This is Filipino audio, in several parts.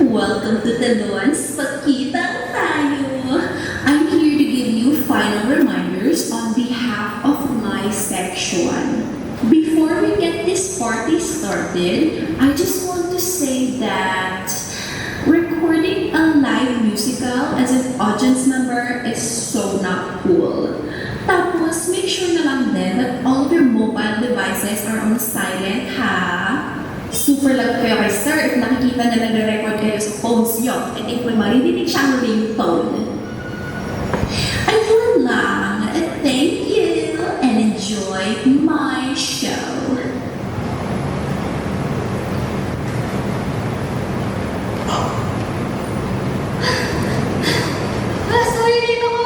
Welcome to Talon's Pagkitang Tayo! I'm here to give you final reminders on behalf of my section. Before we get this party started, I just want to say that recording a live musical as an audience member is so not cool. Tapos, make sure na lang din that all of your mobile devices are on silent, ha? Super love kayo kay sir if nakikita na nagre-record kayo sa phones nyo at if may marinig siyang ringtone. Ayun lang. Thank you and enjoy my show. Sorry, dito ko.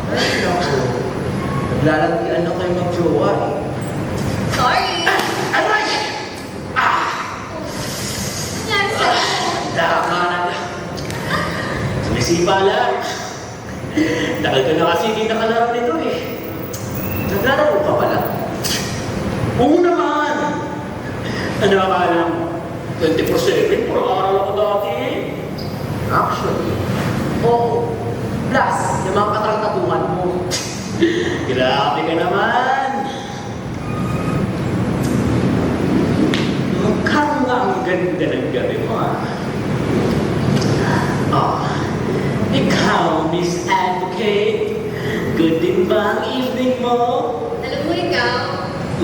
Ay, naku. Naglalagyan na kayo mag-jowa eh. Sorry. Aray! Nangyari sa'yo. Tama na. Sumisipa lang. Tagal ka na kasi hindi nakalaro nito eh. Naglalaro ka pala? Oo naman. Ano akala mo? 24/7, puro araw ako dati. Actually, oo. Plus, yung mga katrangtatuhan mo. Grabe ka naman. Mukhang nga ang ganda ng gabi mo ah. Oh, ikaw, Miss Advocate. Good din ba ang evening mo? Alam mo ikaw,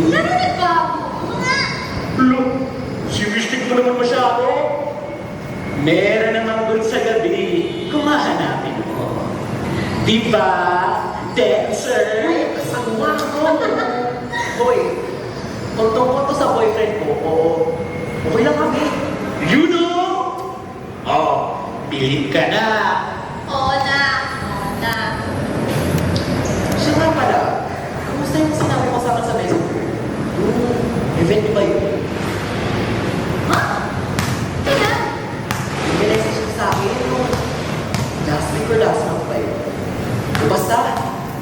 narinig ba ako? Mga! Look, siwistig mo naman masyado. Meron namang good sa gabi kung hahanapin mo. Diba, dancer? Ay, kasama ko. Hoy, kung tungkol to sa boyfriend ko, oo, okay lang kami. You know? Oh, bilib ka na. Oo na. Siya nga pala, kamusta yung sinabi mo sa akin sa messenger? Event ba yun? Ha? Teka, May message siya sa akin yung last week or last month ba yun? Basta,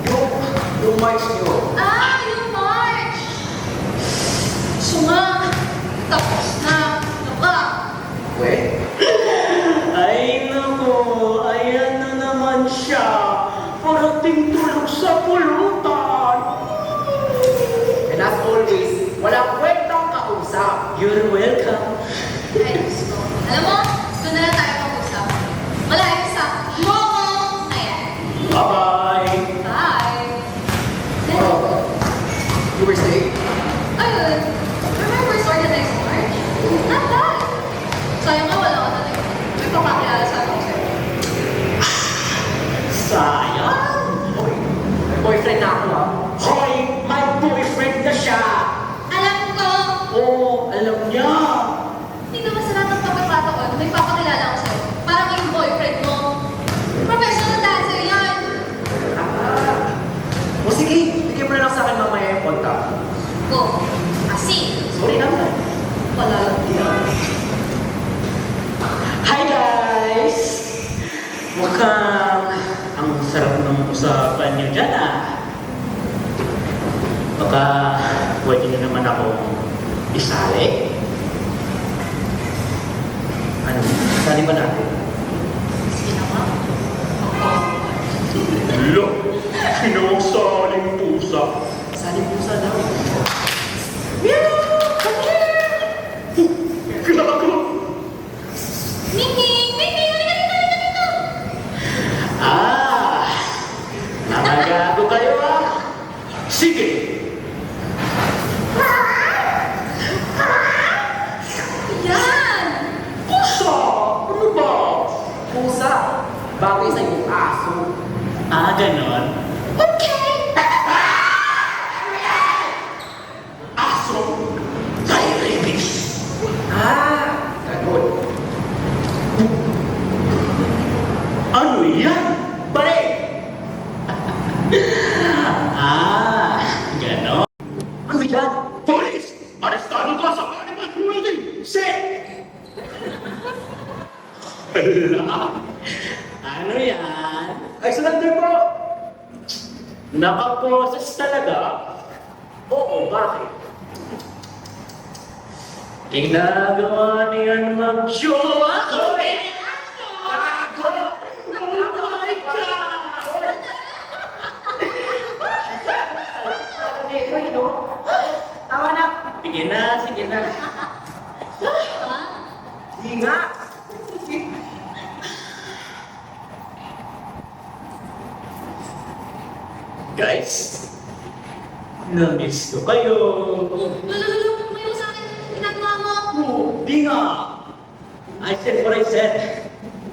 yung March nyo. yung March. So nga, tapos na. Ano ba? Wait. Ay naku, ayan na naman siya. Parating tulog sa pulutan. And as always, walang kwentang kausap. You're welcome. Ay, Diyos ko. Alam mo, doon na lang tayo mag-usap. Malayo sa Momo. Ayan. Bye-bye. Bye. Oh, you were saying? Ayun. Remember sa organized March? Not bad. Sayang nga wala ka na may papakilala sa ako sa'yo. Sayang. Hoy, may boyfriend na ako ah. Hoy, may boyfriend na siya. Alam ko, Oo, alam niya. hindi naman sa lahat ng pagkakataon may papakilala ako sa'yo. Para maging boyfriend mo. Professional dancer yan. O sige, bigyan mo na lang sa akin mamaya yung contact. Go. Kasi, Sorry naman. wala lang din. Hi guys! Mukhang ang sarap ng usapan niyo dyan ah. Baka pwede niyo naman ako isali. Ano? Sali ba natin? Sige na nga. Look! Sinong saling pusa? Saling pusa daw. Meow! Gago! Minging! Minging! Halika dito! Ah! Nakagago kayo ah! Sige! Yan! Pusa! Ano ba? Pusa? Bagay sa yung aso. Ah, ganon? Okay! Aso? Diabetes! Ah! Ganon. Ano yan? Balik! Ah! Ganon? Ano yan? Police! Arestado ka sa animal cruelty! Sit! Hala! Ano yan? Ay, surrender po! Nakaprocess talaga? Oo, bakit? Ginagawa niyan mag-jowa ko eh! Gago! Oh my God! Tama na. Sige na, sige na. Hindi nga. Guys, na-miss ko kayo. Lulululong mo kayo sa akin. Ginagawa mo. Di nga. I said what I said.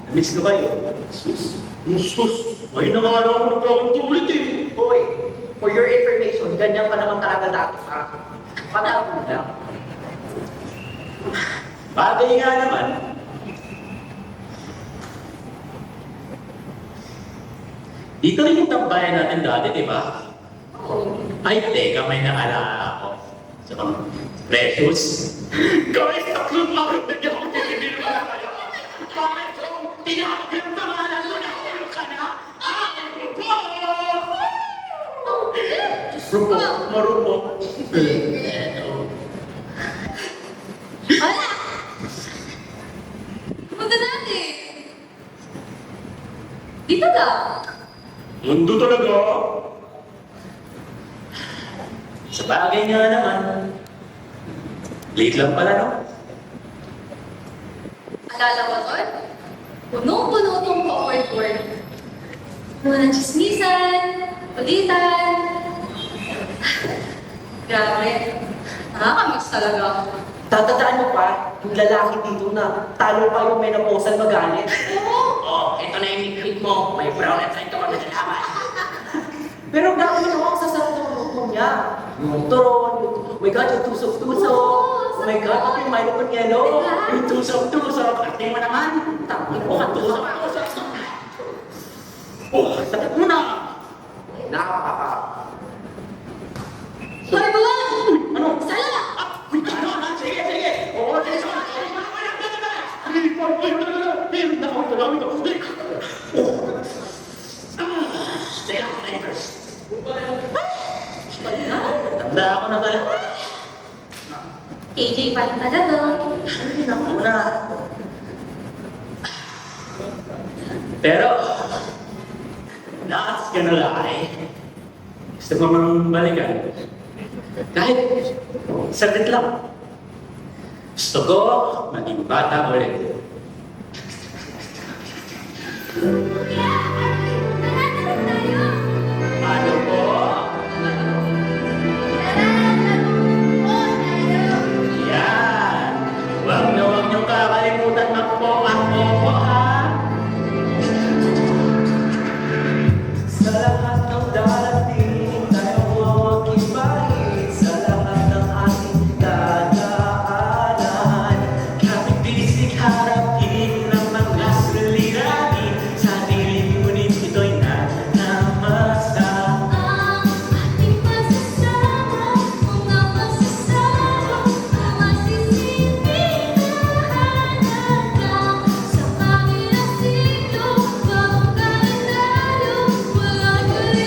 Na-miss ko kayo. Sus. Ay na nga lang ako nagkakong eh. Hoy, for your information, ganyan pa naman talaga dati ha. Patapon lang. Bagay nga naman. Dito rin yung tambayan natin dati, di ba? Ay, teka, may naalala ako. Sa mga precious. Guys, tatlong araw na niya ako tinigil mo na kayo. Bakit kung tinawag yung pangalan mo na ulo ka na? Rupo, marupo. Wala! Punta natin! Dito daw! Mundo talaga. Sa bagay nga naman. Late lang pala, no? Alala mo doon? Punong-puno itong pa-award-award. Mga ng chismisan, ulitan. Grabe. Nakakamiss talaga. Tatandaan mo pa, yung lalaki dito na talo pa yung menopausal magalit. Oo! Oh, ito na yung hit mo. May brown at ito ka nalalaman. Pero gawin mo ang sasarap ng luto niya. Yung turon, oh my God, yung tusok-tusok. Oh my God, ako yung Milo con yelo. Yung tusok-tusok. Ating mo naman. Tapos mo ka tusok-tusok. Oh, sakit mo na. Nakakaka. Hoy, buwan! Ano? Sala! Uy, ano? Sige, sige. Oo, sige. Tanda ako na pala. KJ pa rin talaga. Ako na. Pero, naas ka na lang eh. Gusto mo mang balikan. Kahit saglit lang. Gusto ko maging bata ulit. Ano po? Yan. Huwag na huwag niyong kakalimutan magpo-ako po ha. Sa lahat ng darating, tayo huwag ibahin. Sa lahat ng ating dadaanan, Kapit bisig harapin ng mga suliranin. Sa dilim ngunit ito'y nanamasa. Ang ating pasasama, mga pasasama, mga sisinihahalaga. Sa kabilang sito, bagong kalendaryo, walang huli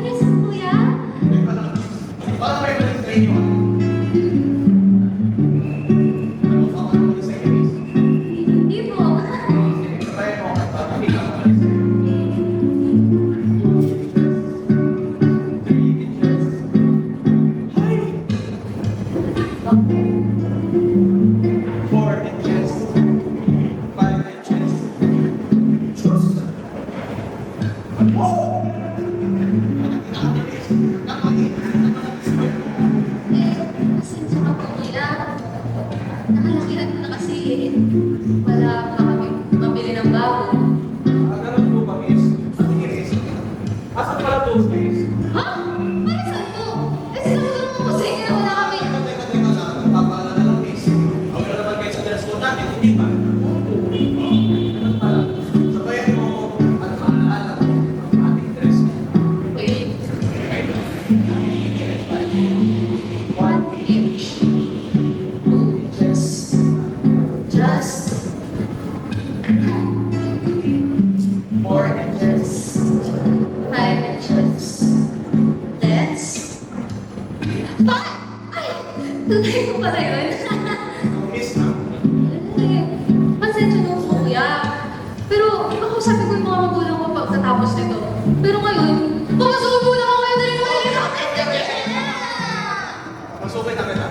Yes, kuya. Parang may balik sa inyo. Ano ka naman sa inyo? Hindi po. Sabay mo, papakita mo ulit sa inyo. 3 inches. Hi! 4 inches. 5 inches. Just. Oh! Pasensya ka po, kuya. Nakalakihan ko na kasi wala pa kami mabili ng bago. Ganun po ba, miss? Ang inis. Asan pala those days? Ha? Para saan to? Eh, sinasagot mo kasi na wala kami. Teka lang. Napapaalala lang, miss. Ang wala naman kayo sa dress code natin, hindi ba? Ganun pala. Sabayan mo at maalala mo ang ating dress code. Wait. Okay? 1 inch. 2 inches. Just 4 inches. 5 inches. Let's 5! Ay! Tunay ko pala yun. Miss na. Pasensya na po, kuya. Pero ako sabi ko yung mga magulang ko pagkatapos nito. Pero ngayon, pumasubo lang ako kayo dahil Masukay na kita.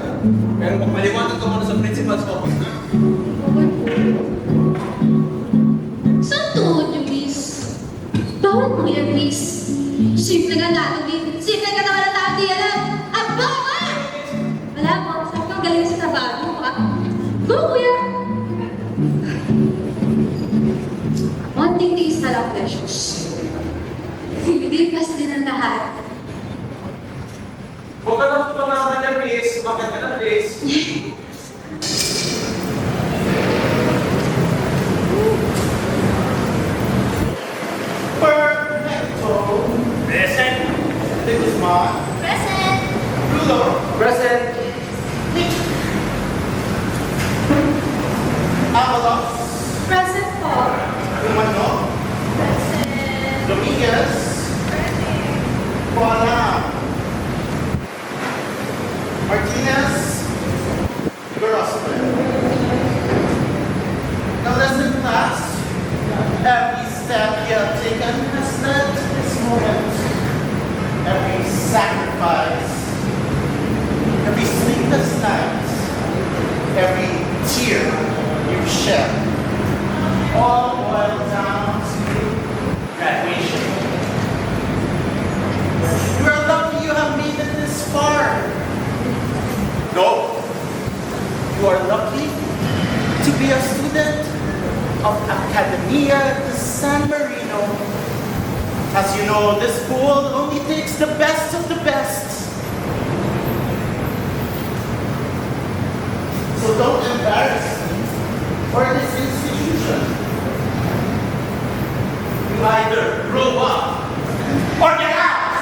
Pero kung maliwanag ka muna sa principal's office na. Saan tuhod yung miss? Bawal mo yan, miss. Simple nga natin, simple ka naman ang tao, di alam. Aba! Wala po, sabi ko galing sa trabaho, ha? Go, kuya! Konting tiis na lang, precious. Hindi din ang lahat. Huwag ka lang tumawa niya, please. Bakit ka na, please? Perfecto. Present. De Guzman. Present! Rulo. Present. Avalos. Present po. Romano. Present. Dominguez. Juana. Martinez. Grosman. Now listen, class. Every step you have taken has led to this moment. Every sacrifice, every sleepless night, every tear you've shed, all boiled down to graduation. You are lucky you have made it this far. No, you are lucky to be a student of Academia de San Marino. As you know, this school only takes the best of the best. So don't embarrass me or this institution. You either grow up or get out.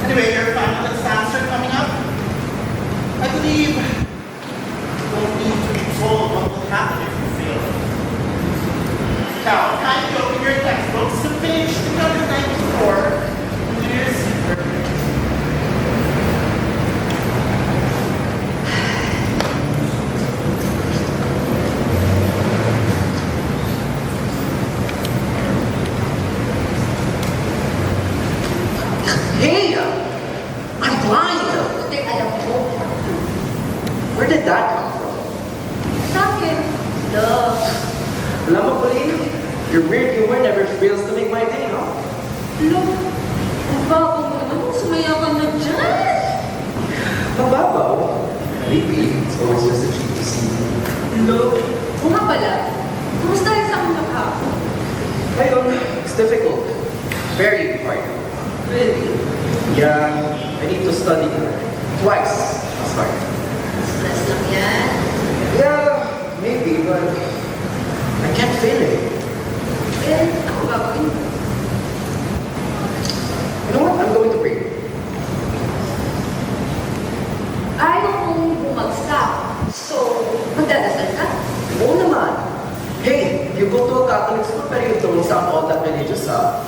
Anyway, your final exams are coming up. I believe you don't need to be told what will happen if you fail. Now, kindly open your textbooks to page 394. Here's Hey! I'm blind! Buti alam ko. Where did that come from? Sa akin. Duh. Alam mo, Pauline, your weird humor never fails to make my day, no? Look, ang bago mo naman. Sumaya ka na dyan. Mababaw. Maybe it's always just a cheap to see. Look. O nga pala, kumusta rin sa akong nakapon? Ayun, it's difficult. Very hard. Really? Yeah, I need to study twice as hard. Stress lang yan. Yeah, maybe, but I can't fail it. Eh, ako gagawin. You know what? I'm going to pray. Ayaw kong bumagsak. So, magdadasal ka? Oo naman. Hey, you go to a Catholic school pero you don't sound all that religious, ah.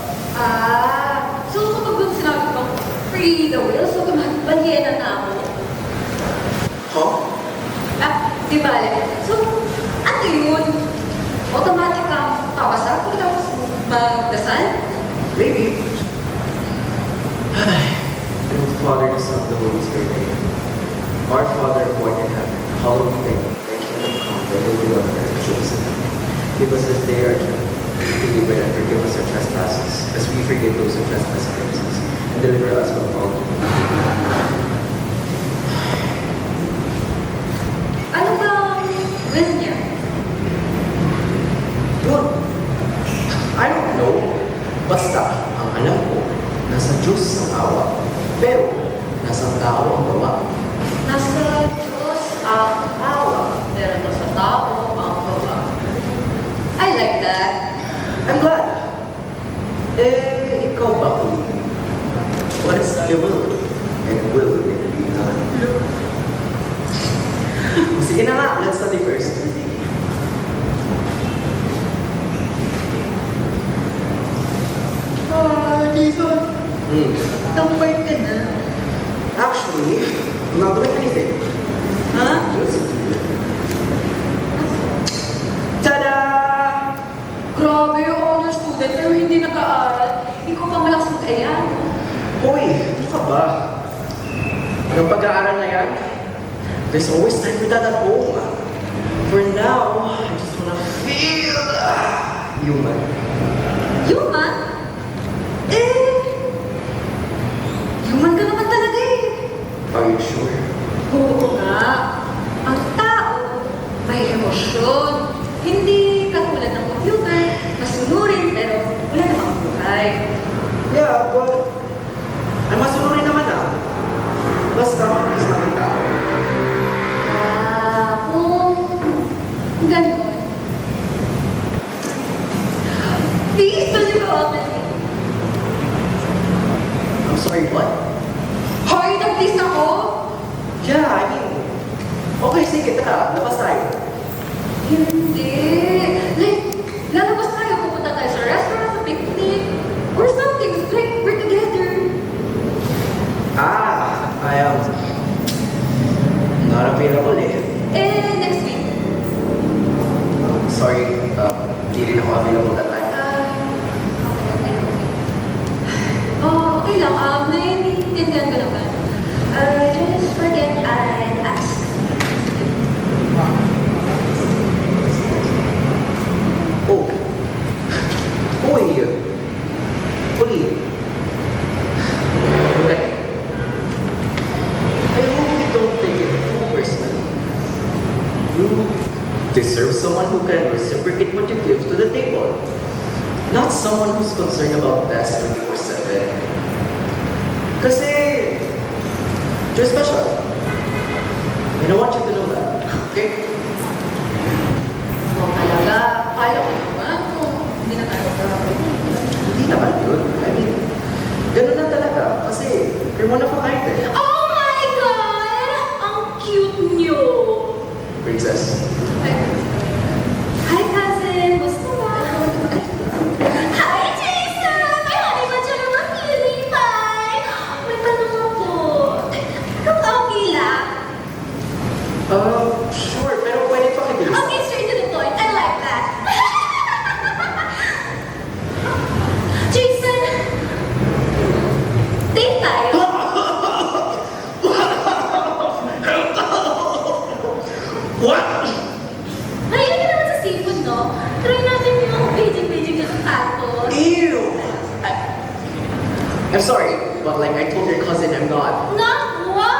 So kapag doon sinabi ko, free the will, so balyena na ako. Huh? Di ba? So, ano yun? Automatic kang pabasa pagkatapos magdasal? Maybe. In the Father, the Son, the Holy Spirit. Our Father, who art in heaven, hallowed be thy name. Thy kingdom come, thy will be done on earth as it is in heaven. Give us this day our daily bread, and forgive us our trespasses, as we forgive those who trespass against us. And deliver us from all evil. Ano ba ang will niya? Yun. I don't know. Basta, ang alam ko, nasa Diyos ang awa, pero nasa tao ang gawa. Nasa Diyos ang awa, pero nasa tao ang gawa. I like that. I'm glad. Eh, ikaw ba kung what is your will? And will it be done? Sige na nga, let's study first. Jason, tambay ka na. Actually, I'm not doing anything. Ha? Tada! Grabe, honor student, pero hindi nag-aaral. Ikaw pa malakas mag-ayan. Hoy, ano ka ba? Yung pag-aaral na yan, there's always time for that at home. For now, I just wanna feel human. Human? Human ka naman talaga eh. Are you sure? Oo nga. Ang tao, may emosyon. Hindi katulad ng computer, masunurin pero wala namang buhay. Yeah, but ay masunurin naman ah. Basta mabilis naman tao. Kung gano'n. Please, don't you go out with me. I'm sorry, what? Hoy, nag-please ako. Yeah, I mean, okay, sige, tara, labas tayo. Hindi. Like, lalabas tayo, pupunta tayo sa restaurant, sa picnic, or something. Like, we're together. I am not available eh. Next week. Sorry, hindi rin ako available that time. Okay lang. Naiintindihan ko naman. Just forget I asked. Oh. Uy. Uli. Okay. I hope you don't take it too personally. You deserve someone who can reciprocate what you give to the table. Not someone who's concerned about best 24/7. Kasi you're special. And I want you to know that. Okay? Talaga, kaya ko naman kung hindi na tayo gagawin. Hindi naman yun. I mean, ganun na talaga. Kasi you're one of a kind eh. Oh my God! Ang cute niyo! Princess. Hi, cousin! Gusto mo? Hi, Jason! May honey ba dyan naman cutie pie? May tanong ako. Kung okay lang? Sure. Pero pwede pa kibilis. Okay, straight to the point. I like that. Jason! Date I'm sorry, but like I told your cousin, I'm not. Nakuha!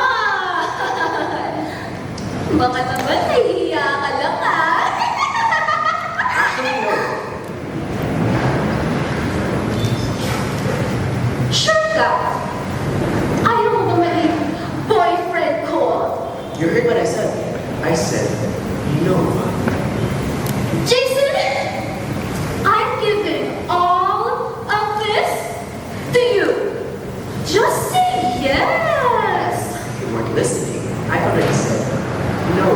Baka naman nahihiya ka lang ah. Actually, no. Sure ka? Ayaw mo ba maging boyfriend ko? You heard what I said. I said no. Jason, I'm giving all of this to you. Just say yes. You weren't listening. I already said no.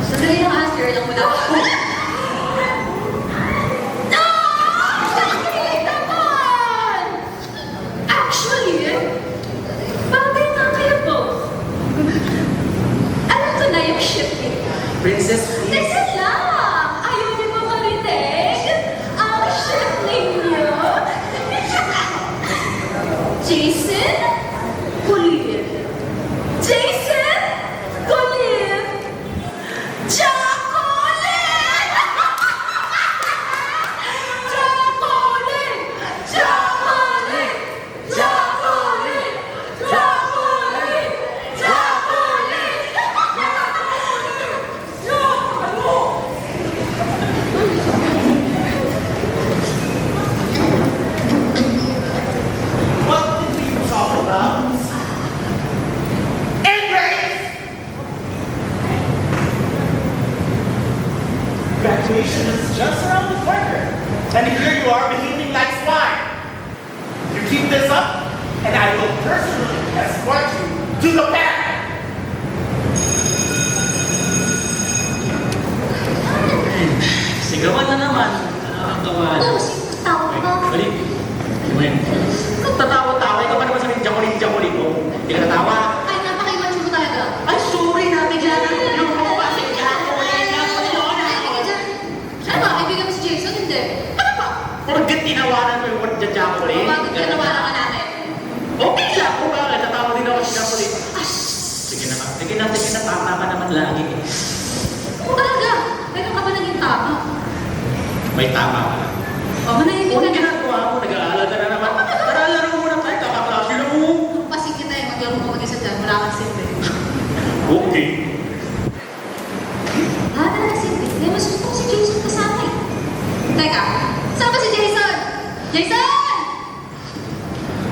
Sandali lang ah, sir lang muna ako. No! Bakit naman? Actually, bagay na kayo both. Alam ko na yung shipping. Princess, please. Listen lang! Ayaw niyo ba marinig? Ang shipping niyo? Jason? Kulit. Jason? Kulit. Chocolate! Chocolate! Chocolate! Chocolate! Chocolate! What did we talk about? Embrace! Graduation is just around the corner. And here you are behaving like swine. You keep this up, and I will personally escort you to the back. Sigawan na naman. Nakakatawa. Oh, sino tawag ba? Balik. Gawin. Tatawa-tawa. Ikaw pa naman sa ninja-kulit mo. Hindi ka natawa. Ay, napaka-immature mo talaga. Ay, sorry. Nabigla na. Yung mga ba sa ninja-kulit. Ano ba? Kaibigan mo si Jason? Hindi. Ano ba? Porket tinawanan mo yung word ninja-kulit. Bakit ginawa ka namin? Okay siya. Kung bakit natawa din ako sa ninja-kulit. Ash! Sige na. Sige na. Sige na. Tama ka naman lagi. Kung talaga, kailan ka ba naging tama? May tama ka. O, manahimik Kung ka na. ginagawa mo, nag-aalala ka na naman. Tara, laro muna tayo. Kakaklase na mo. Pasig kita eh, maglaro mo mag-isa dyan. Wala kang silbi. Okay. Wala na silbi. Hindi, mas gusto ko si Jason kasama eh. Teka, saan ba si Jason? Jason!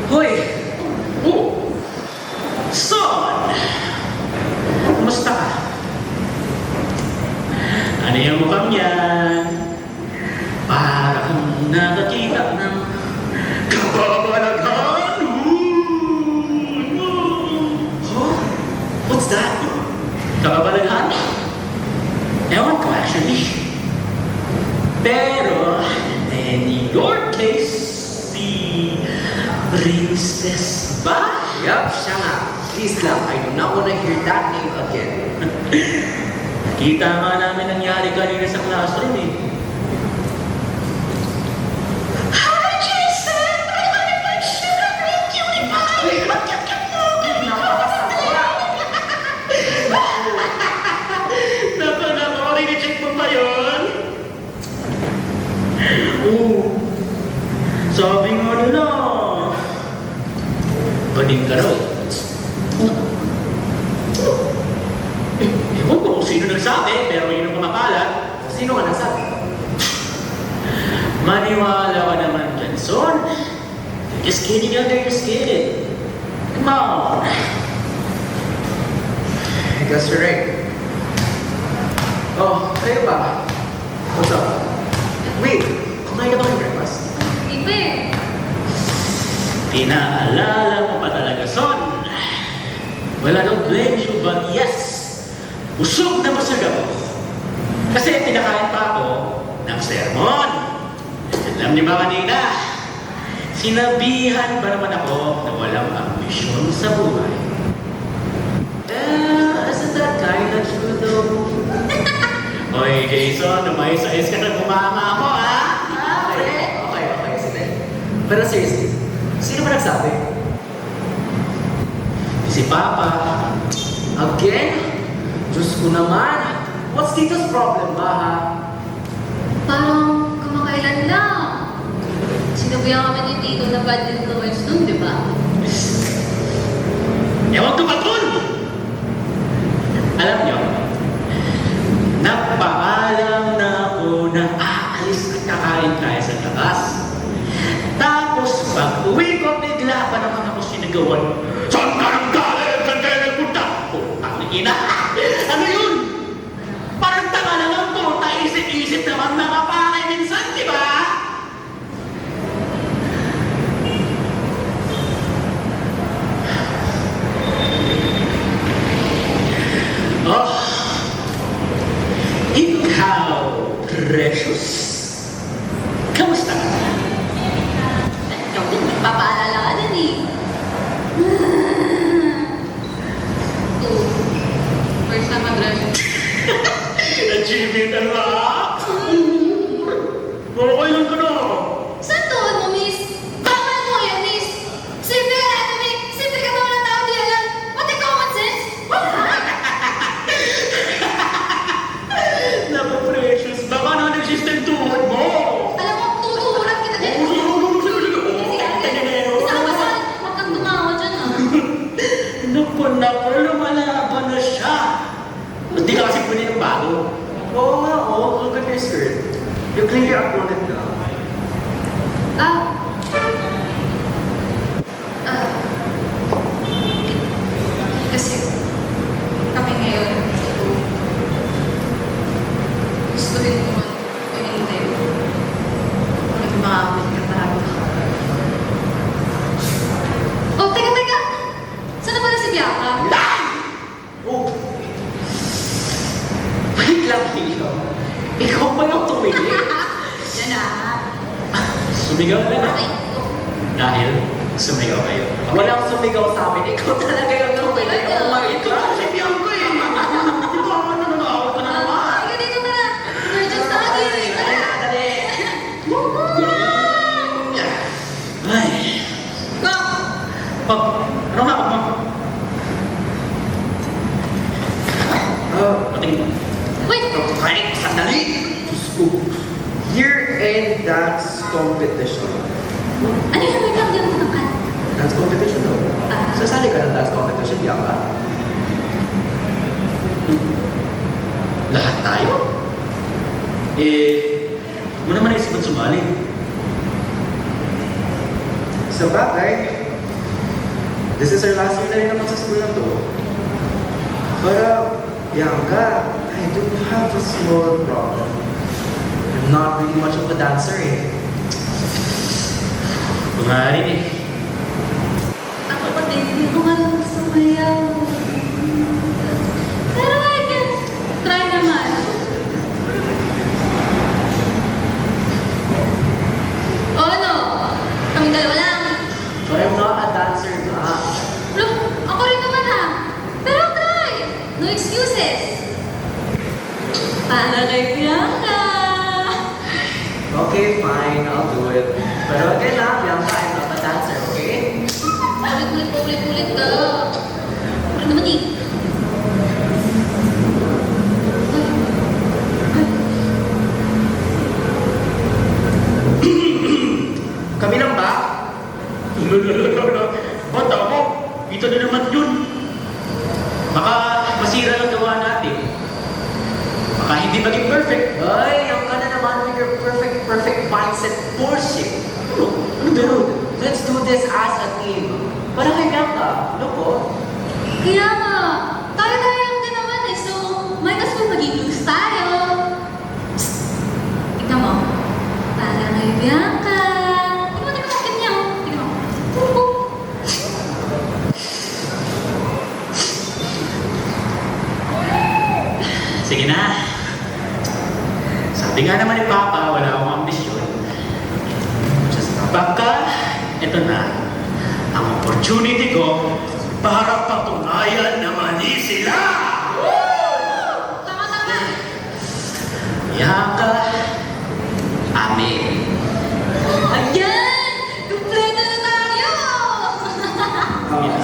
Hoy! Oh! Son! Kumusta ka? Ano yung mukhang yan? Para kang nakakita ng kababalaghan! Huh? What's that? Kababalaghan? Ewan ko actually. Pero, in your case, si Princess ba? Yup, siya nga. Please lang, I do not want to hear that name again. Kita nga namin nangyari kanina sa classroom eh. Hi, Jason! Ano ba naman siya? Ang cutie pie! Ang cute mo! Nakakarinig mo pa yun? Oo. Sabi nga nila. Galing ka raw. Ewan ko kung sino nagsabi, pero yun ang kumakalat. Sino nga nagsabi? Maniwala ka naman dyan, son. Just kidding under your skin. Come on. I guess you're right. Oh, kayo ba? What's up? Wait, kumain na ba kayo breakfast? Iba eh. Pinaalala mo pa talaga, son. Well, I don't blame you, but yes, usog na busog ako. Kasi pinakain pa ako ng sermon. Alam niyo ba kanina, sinabihan ba naman ako na walang ambisyon sa buhay? Isn't that kind of true though? Oy, Jason, umayos-ayos ka na bumama mo, ha? Okay, sige. Pero seriously, sino ba nagsabi? Si Papa. Again? Diyos ko naman. What's Tito's problem ba, ha? Parang kamakailan lang. Sinabihan kami ni Tito na bad influence nun, di ba? Ewan ko ba dun? Alam niyo, nagpaalam na ako na aalis at kakain tayo sa labas. Tapos pag uwi ko, bigla pa naman ako sinigawan. Saan ka nang galing? Saan kayo nagpunta? Oh, ang ina! Ano yun? Parang tanga na lang to. Naisip-isip naman nakapakay minsan, di ba? Oh, ikaw, Precious. Kamusta ka? Ikaw din, nagpapaalala ka din eh. Oh, first time mag-dress. Achievement unlock! Okay lang ka na. Saan doon mo, miss? Bawal mo yan, miss! Simple ka natin, miss! Simple ka ba ng tao, di alam? Pati common sense? Wala! Naku, Precious, baka non-existent tuhod mo. Alam mo, tutuhuran kita dyan. Isa ka ba saan? Huwag kang tumawa dyan, ah. Naku, lumalaban na siya. Hindi ka kasi pwede ng bago. Oo nga, oh. Look at your skirt. You clearly uploaded na. Ah. Kasi, kami ngayon, gusto rin ko mag-intay. Nagmakamit ka tayo. Oh, teka! Saan na pala si Bianca? Oh! Wait lang, Tito. Ikaw pa yung tumili. Yan na. Sumigaw ka na. Ay, Dahil sumigaw kayo. Walang sumigaw sa amin. Ikaw talaga yung tumili. Oh my God! Si Bianca eh. Di ba ako nananawag ka na naman? Ay, ganito na. We're just talking. Dali! Ay. Go! Pag, ano nga, pag patingin. Wait! Ay, sandali! Diyos ko. Year-end dance competition. Ano yung wait lang din mo ng kanta? Dance competition daw. Sasali ka ng dance competition, Bianca? Lahat tayo? Eh, huwag mo naman naisip at sumali. Sa bagay, this is our last year na rin naman sa school na to. Pero, Bianca, I do have a small problem. I'm not really much of a dancer eh. Bungarin eh. Ako pa din, hindi ko nga lang sumayaw. Pero I can try naman. O ano? Kami dalawa lang. But I'm not a dancer na. Look, ako rin naman ha. Pero try. No excuses. Para kay Bianca. Okay, fine, I'll do it. Pero again na, Bianca, I'm not a dancer, okay? Ulit ka. Ano naman eh? Kami lang ba? Bata mo, ito na naman yun. Baka masira lang gawa natin. Baka hindi maging perfect. Ay, yung ka na naman with your perfect mindset bullshit. Ano dude? Let's do this as a team. Para kay Bianca, look oh. Kaya nga, tayo-tayo din naman eh. So, might as well maging loose tayo. Psst! Tignan mo. Para kay Bianca. Tignan mo, tignan niya oh. Tignan mo. Sige na. Sabi nga naman ni Papa, wala akong ambisyon. Just baka, ito na, ang opportunity ko para patunayan na mali sila! Tama-tama. Bianca, amin. Ayan! Kompleto na tayo!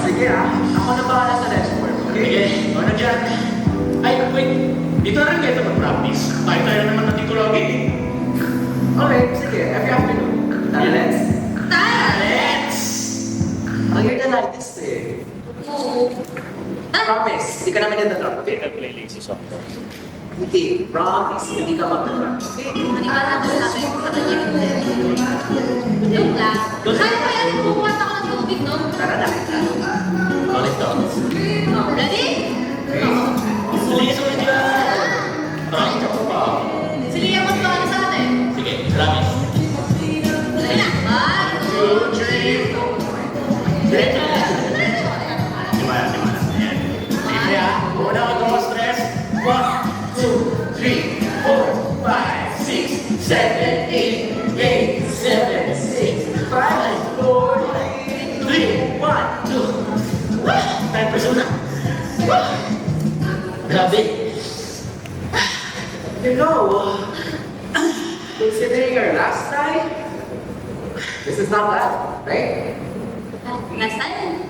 Sige ah, ako na bahala sa next word, okay? Sige, ano dyan? Ay, wait. Dito na rin kayo mag-practice. Tayo-tayo naman nandito lagi. Alright, sige. Every afternoon. Tara, let's. Tara! Let's! Oh, you're the lightest eh. Oo. Ah, Promise, hindi ka naman yung drop. Okay, nag-play lazy song ko. Hindi. Promise, hindi ka mag-drop. Okay? maniwala ka sa akin. Sa kanya hindi. Joke lang. Kaya nagbubuhat ako ng tubig, no? Tara na. Ulit to. Oh, ready? Please, ulit yan! Promise ako pa. Sige, ako ba sa atin? Sige, promise. Dali na. 1, 2, 3, 4. Diretso na. Dimana. Ayan. Sige ha. Una ko itong stress. 1, 2, 3, 4, 5, 6, 7, 8, 8, 7, 6, 5, 4, 3, 1, 2. Time persona. Grabe. You know, considering your last time, this is not bad, right? Last time.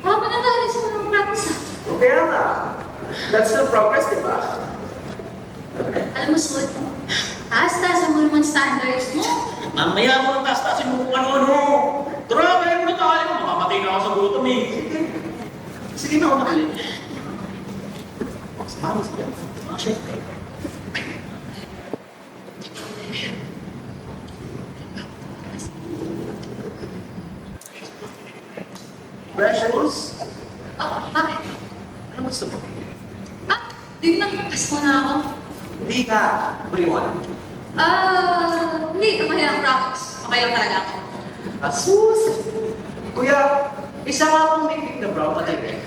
Tama na tayo sa mga practice. Okay na. That's still progress, di ba? Alam mo, Sud, taas-taas mo naman standards mo. Mamaya mo ang taas-taasin mo kung ano-ano. Tara, kaya mo na tayo. Mamamatay na ako sa gutom eh. Sige na ako nakalin. Sumama siya. Siyempre. Precious? Oh, bakit? Ano gusto mo? Ah, di na. Pasko na ako. Hindi ka. What do you want? Hindi. Okay lang, promise. Okay lang talaga ako. Asus! Kuya, isa nga akong may pick na brown pati eh.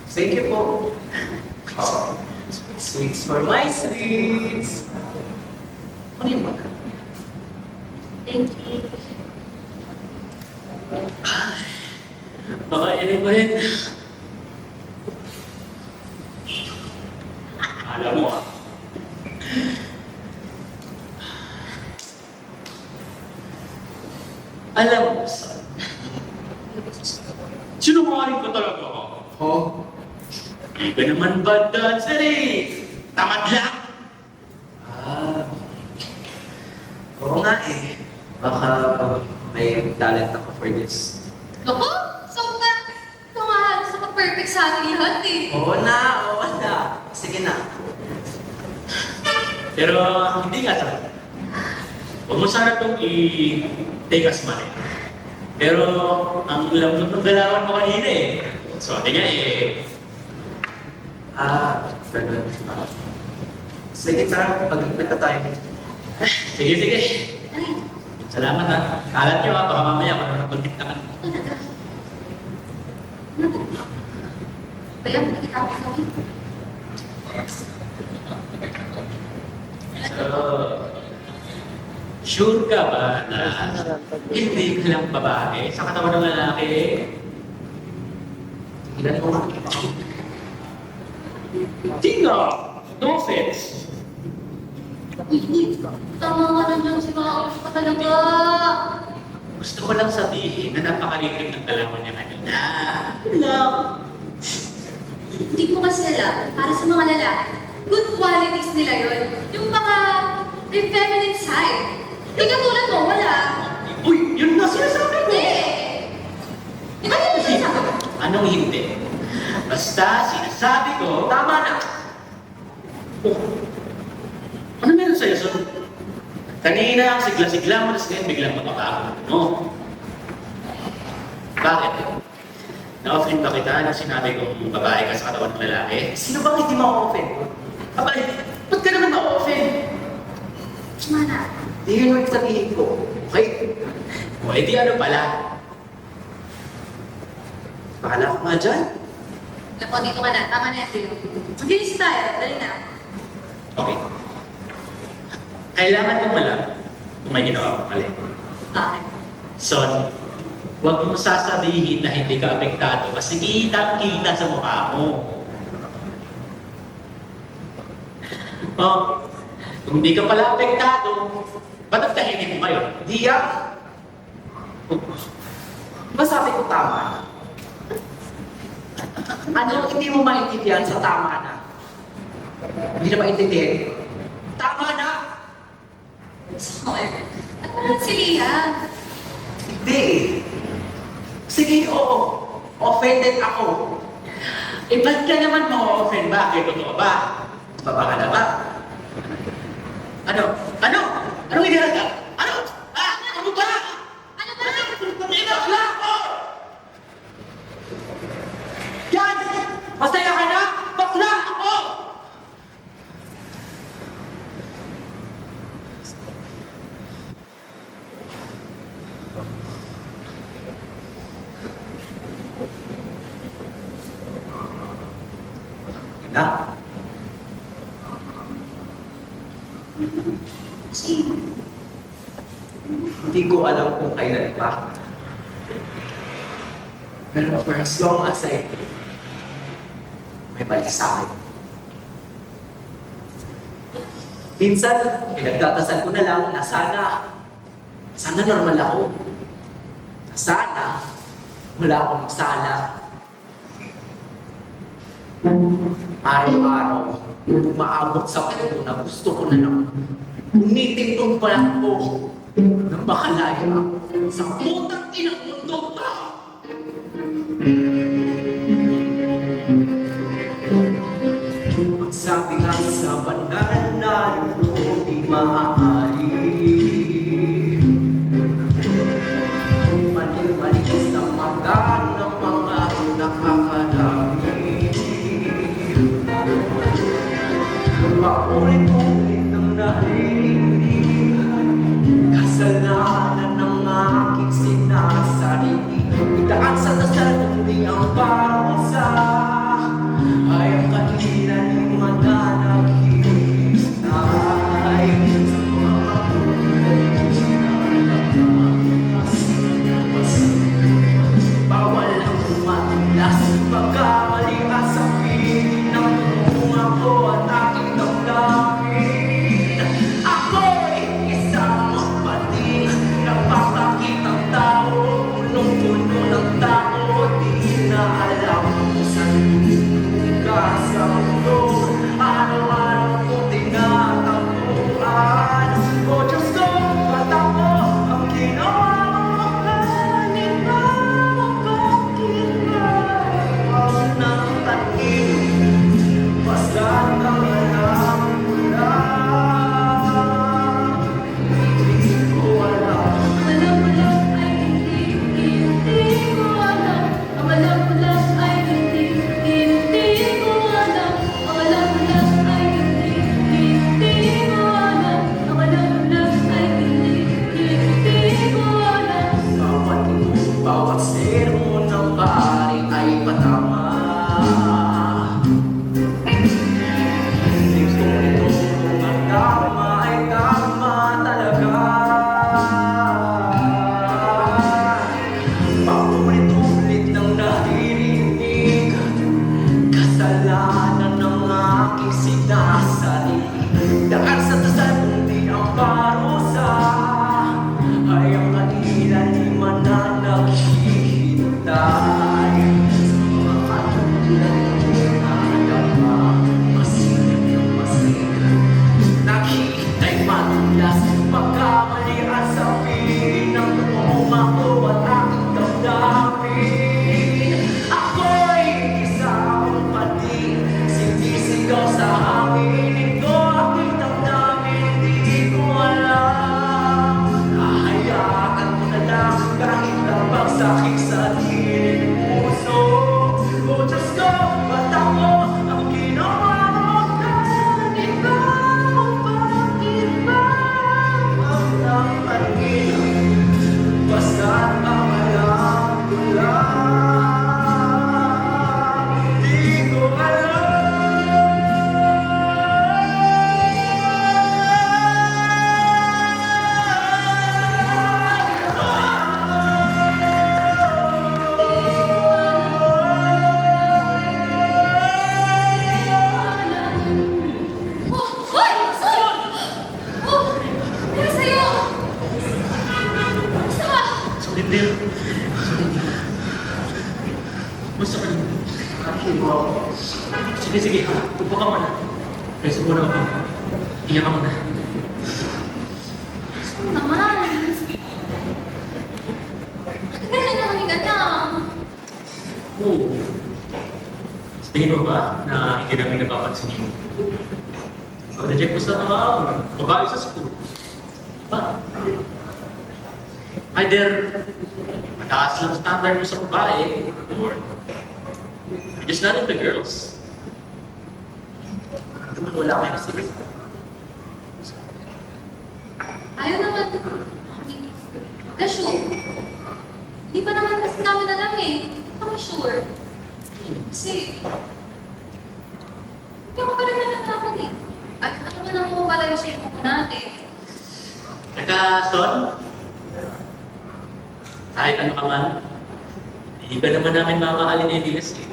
Thank you po. Oh, sweets for my sweets. Ano yung mga? Thank you. Makainin mo rin. Alam mo ah. Alam mo, son. Sinungaling ko talaga ako. Oh? Hindi ka naman bad dancer eh. Tamad lang. Ah. Oo nga eh. Baka may talent ako for this. Loko, so nga. Ito nga halos naka-perfect sa ating lahat eh. Oo na. Sige na. Pero hindi nga talaga. Huwag mo sana itong i-take as money. Pero ang lambot ng galawan mo kanina eh. So, hindi nga eh. Ganun. Sige, tara. Pag-ipit na tayo. Sige. Ay, Salamat ha. Kalat nyo ha. Baka mamaya ako na napuntik na ka. talaga. Ano to? Kaya, nakikapit kami. So, sure ka ba na hindi ka lang babae sa katawan ng lalaki? Ilan mo nga? Hindi nga. No offense. Uy, tama ka na dyan, si Makaos pa talaga. Gusto ko lang sabihin na napakaliit ng kalaman niya kanina. Yun lang. Hindi ko kasi alam, para sa mga lalaki, good qualities nila yun. Yung mga yung feminine side. Hindi ka tulad mo, wala. Uy, yun na sinasabi ko. Hindi! Di ba yun yung sinasabi ko? Anong hindi? Basta sinasabi ko, tama na. Oh, ano meron sa'yo, son? Kanina, ang sigla-sigla mo, tapos ngayon biglang mababago. No? Bakit? Na-offend ba kita na sinabi kong babae ka sa katawan ng lalaki? Sino bang hindi ma-open? Abay, ba't ka naman ma-offend? Mana. Di yun yung sabihin ko. Okay? O, edi ano pala? Bahala ko nga dyan. Naku, dito ka na. Tama na yan. Maglinis tayo. Dali na. Okay. Kailangan mo alam kung may ginawa kong mali. Bakit? Son, huwag mong sasabihin na hindi ka apektado kasi kitang-kita sa mukha mo. Oh, kung hindi ka pala apektado, ba't ang tahimik mo ngayon? Diya! Masabi ko tama na. Ano hindi mo maintindihan sa tama na? Hindi na maintindihan. Tama na! Sorry. Ano naman si Lia? Hindi. Sige, oo. Offended ako. Eh, ba't ka naman ma-offend ba? Eh, totoo ba? Baba ka na ba? Ano? Ano? Anong inihaga? Ano? Ah! Ano ba? Ano ba? Inakla ko! Yan! Masaya ka na? Bakla ako! Na? Hindi ko alam kung kailan pa. Pero for as long as may balik sa akin. Minsan, pinagdadasal ko na lang na sana normal ako. Sana wala akong magsala. Araw-araw, maabot sa punto na gusto ko na lang unitin tong balat ko na makalaya sa putang inang mundo to. Magsabi nga sa banal na ito di maaari. Mali-malis na mata ng mga nakakalami. Paulit-ulit ng narinig kasalanan ng aking sinasarili. Itaan sa dasal kundi ang parusa ay ang kanila ni mananaghihintay sa mga bawal ang umatlas pagkamali at sa piling ng bunga ko at aking damdamin. Ako'y isang magpating nagpapakitang tao, punong-puno ng tao, di na alam kung saan ka sa mundo. Araw-araw ko tinatampuan. O Diyos ko, ba't ako ang ginawa mo? Kanin ba mo bakit na ang nangtanim? Basta't ang alam ko lang, hindi ko alam. Alam mo lang ay hindi ko alam. Ang alam mo lang ay hindi ko alam. Ang alam mo lang ay hindi ko alam. Ang alam mo lang ay hindi ko alam. Bawat sermon ng pari ay patama. Hindi ko ito kung ang tama ay tama talaga. Paulit-ulit ng naririnig kasalanan ng aking sinasarili. Daan sa dasal kundi ang parusa ay ang kanila ni mananaghihintay sa mga katulad na nadama. Masinag ng masinag naghihintay matulas pagkamali at sa piling ng bunga ko at aking damdamin. Ako'y isang pating sinisigaw sa hangin. Ito aking damdamin, di ko alam. Hahayaan ko na lang kahit na pagsakit sa gilid Gusto ka rin. Sige, sige. Upo ka muna. Reso muna ako. Iyak ka muna. Ano naman? Ganyan na kami ganyan. Oo. Sa tingin mo ba na hindi namin napapansin yun? Pag-reject mo sa mga babae sa school. Ha? Either mataas lang standard mo sa babae or you're just not into girls. Wala kayo sa Ayaw naman. Sure. Di pa naman kasi namin alam eh. Ako sure. Kasi, hindi ako pa rin natatakot eh. At ano naman ang mawala yung shape ko natin? Teka, Son? Kahit ano ka man, hindi ka naman namin mamahalin ni Elias eh.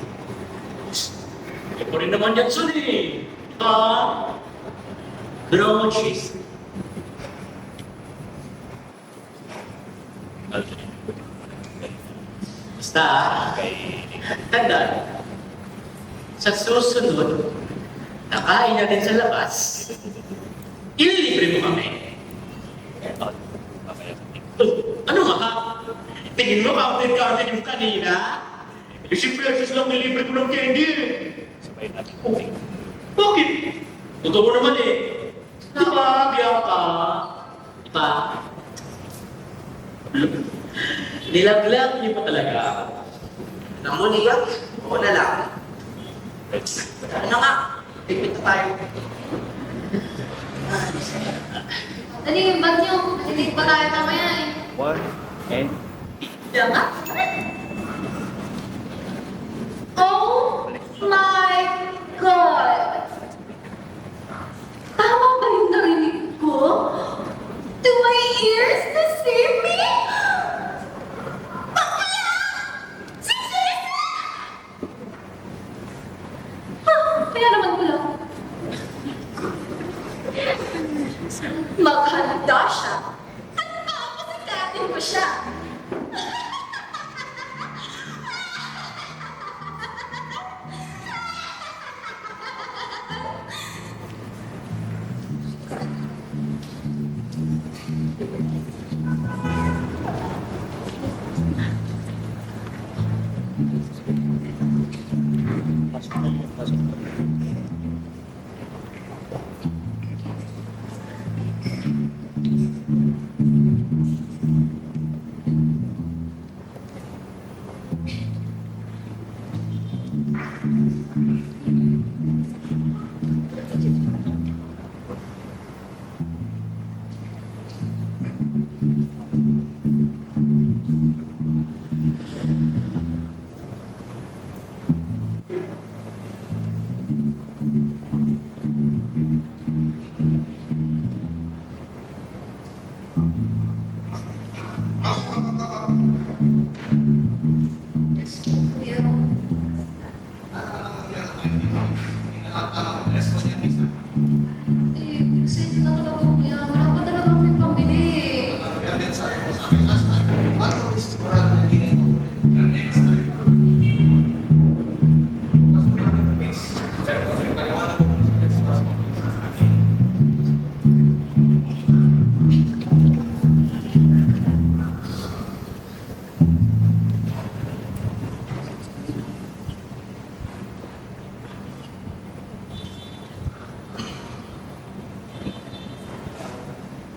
Ito rin naman yan, Son eh. Draw mo cheese. Basta, tandaan, sa susunod, nakain natin sa labas, ililibre mo kami. Ano nga? Tingin mo counted yung kanina? Eh, si Precious lang nilibre ko ng candy eh. Bakit? Totoo naman eh. Nakakagya ka. Diba? Nilaglag niyo pa talaga ako. Alam mo, Nia, oo na lang. Ano nga? Tigpit na tayo. Dali, ba't yung hindi pa tayo mamaya eh? One and Diyan ka? Oh my God! Tama ba yung narinig ko? Do my ears deceive me? Bakla! Seryoso? Kaya naman ko lang. Maghanda siya. At papasikatin ko siya.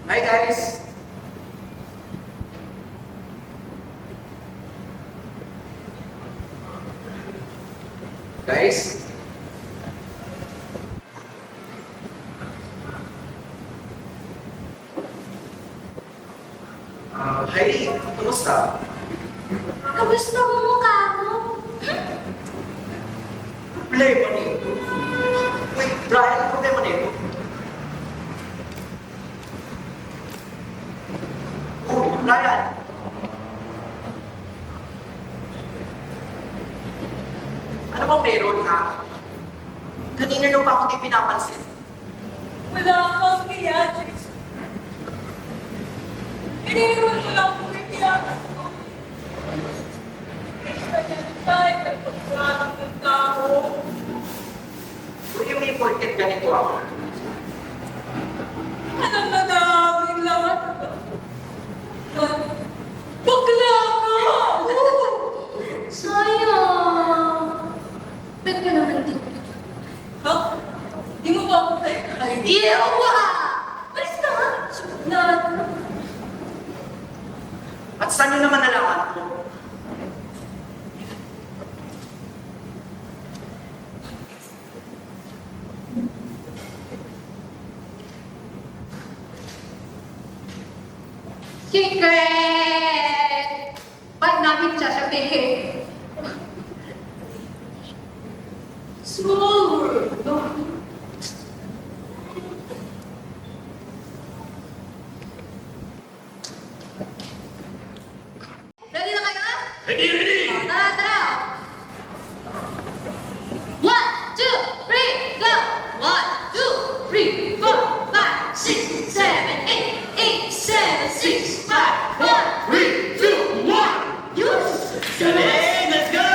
Hi guys! Guys? Heidi, kumusta? Kamusta mo mukha mo? Problema nito. Wait, Brian, ang problema nito? Oh, Brian! Ano bang meron ha? Kanina nung pa ako di pinapansin. Wala kang pediatrics. Iniiwan ko lang kung may pediatrics ko. Kaya tayo, porket ganito ako. Alam na namin lahat. Bakla ka! Sayang. Ba't ka naman dito? Ha? Di mo ba ako tayo? Iyawa! Balis ka nga! Na, At saan nyo naman nalaman ko? secret! Ba't namin sasabihin? Small world, no? Ready na kayo? Ready, ready! Tara, tara! 1, 2, 3, go! 1, 2, 3, 4, 5, 6, 7, 8, 8, 7, 6, 5, 4, 3, 2, 1! Yun! Galing! Let's go!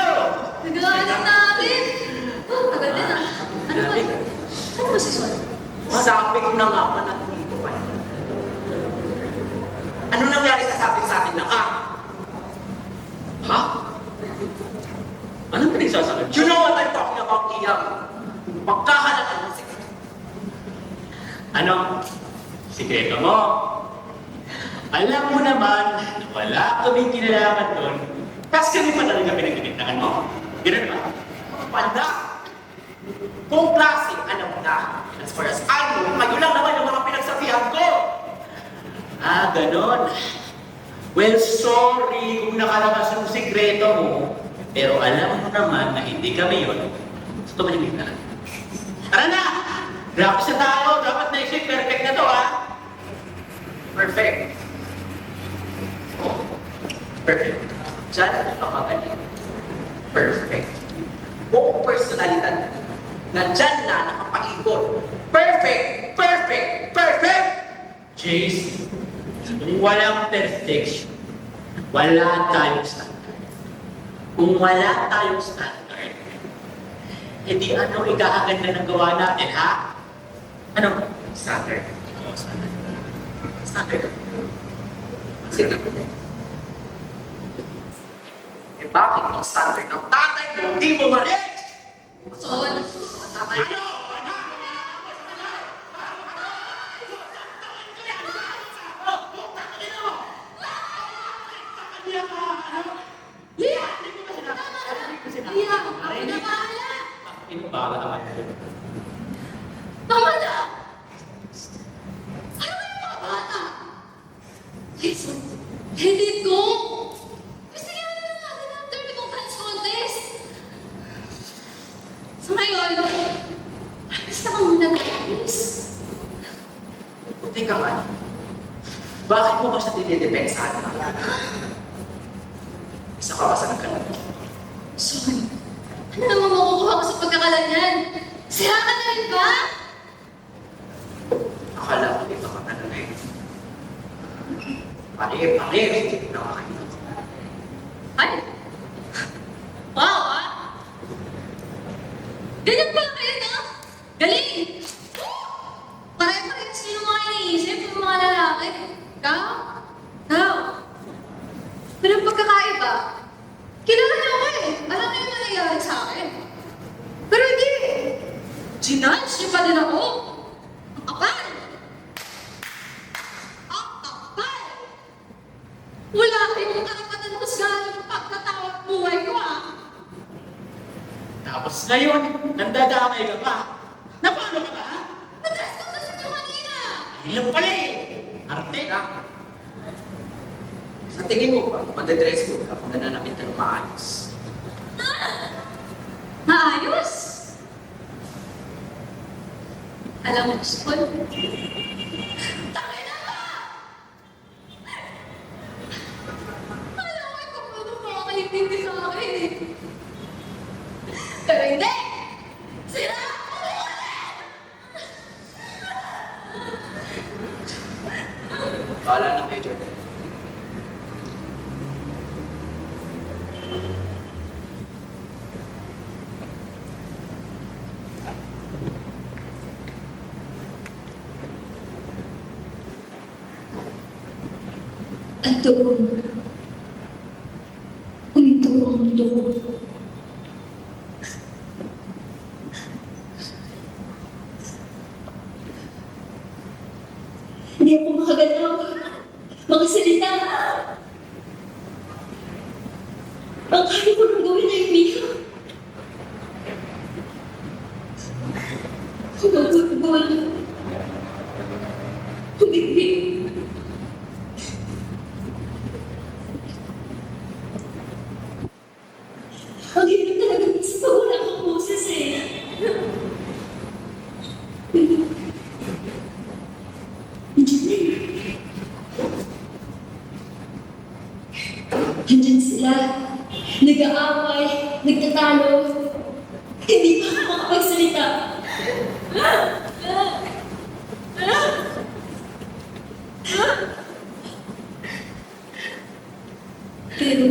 Nagawa natin! Oh, agad din ah. Ano ba? Ano ba si Sol? Sabi ko na nga pa nandito pa. Ano nangyari sa akin na ka? Ha? Anong pinagsasabi? You know what I'm talking about, Iyang? Pagkahalakan ng sikreto. Ano? Sikreto mo? Alam mo naman na wala kaming kinalaman doon. Kasi kami pa talaga pinagtitindahan mo. Gano'n ba? Panda! Kung klase, alam mo na. As far as I know, kayo lang naman yung mga pinagsabihan ko. Ah, ganon. Well, sorry kung nakalabas yung sikreto mo. Pero alam mo naman na hindi kami yun. So, tumahimik na lang. Tara na! Grapos na tayo. Dapat na-isip. Perfect na to, ha? Perfect. Oh, perfect. Diyan ang napakagaling. Perfect. Buong personalidad na dyan na nakapaikot. Perfect! Perfect! Perfect! Jace, kung walang perfection, wala tayong standard. Kung wala tayong standard, hindi ano ikakaganda ng gawa natin, ha? Ano? Standard. Oo, standard. Standard. Sige. Eh bakit ang standard ng tatay mo hindi mo ma-reach? Sol! Tama yun. Lia! Lia! Ako na bahala! Inubala naman yun. Tama na! Ano ba yung mga bata? Listen, hindi ko! Kasi nga na natin ang Turtle Dance Contest! Sa ngayon, alis na ka muna guys. Teka nga. Bakit mo ba siya dinidepensahan? Isa ka ba sa nagkalat? Sorry. Ano naman makukuha ko sa pagkakalan yan? Sira ka na rin ba? Akala ko dito ka na lang eh. Parir! Nakakita. Ay! Wow, ah! Ganyan pala kayo, no? Galing! Pare-pareho sino mga iniisip ng mga lalaki. Ikaw? Pero ang pagkakaiba, kilala niyo ako eh. Alam niyo yung nangyayari sa akin. Pero hindi. Ginudge niyo pa din ako. Ang kapal! Ang kapal! Wala kayong karapatan husgahan yung pagkatawag buhay ko ah. Tapos ngayon, nandadamay ka pa. Na paano ka ba, ha? Madras ko kasi ito kanina. Alam mo pala eh. Arte ka. Sa tingin mo ba, madadress mo ka kung nananapit ka ng maayos? Maayos. Alam mo, Sol, tangina ka! Alam ko, ikaw pa ba makakaintindi sa akin eh. Pero hindi! Sira ako ulit! Bahala na kayo, Jordan. Ito, uminto ang mundo ko. Hindi ako makagalaw, makasalita. Ang kaya ko nang gawin ay umiyak. Humagulgol. Humigpit. Ang hirap talaga minsan pag wala kang boses eh. Nandiyan na eh. Nandiyan sila. Nag-aaway, nagtatalo. Hindi pa ako makapagsalita. Pero,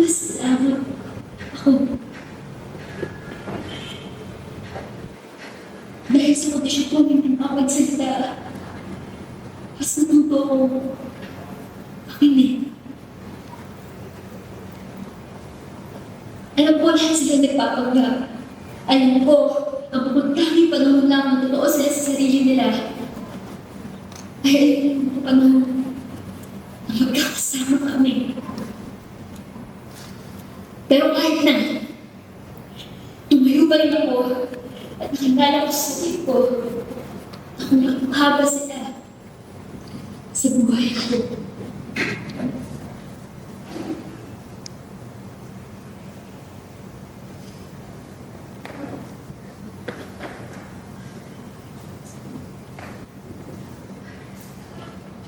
salamat ako. Dahil sa audition ko, hindi makapagsalita. Mas natuto ako. Makinig. Alam ko lahat sila nagpapanggap. Alam ko, ang pagpagtanging panahon lamang totoo sila sa sarili nila. Dahil ang panahon na magkakasama kami. Pero kahit na, tumayo pa rin ako at nakilala ko sa sarili ko na kung nakakahaba sila sa buhay ko.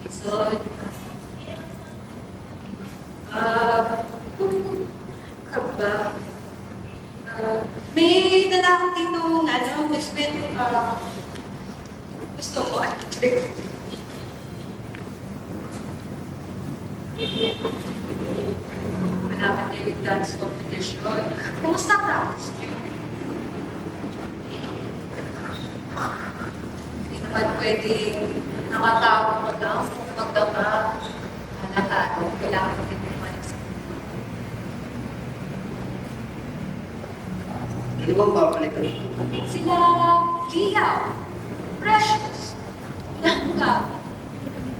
So, may dala akong dito biscuit. Gusto ko at malapit na yung dance competition. Kumusta practice niyo? Hindi naman pwedeng nakatawag ko lang kung magdama. Halata, kailangan ko din naman sa Ano bang babalikan? sila Liaw, Precious, Langka,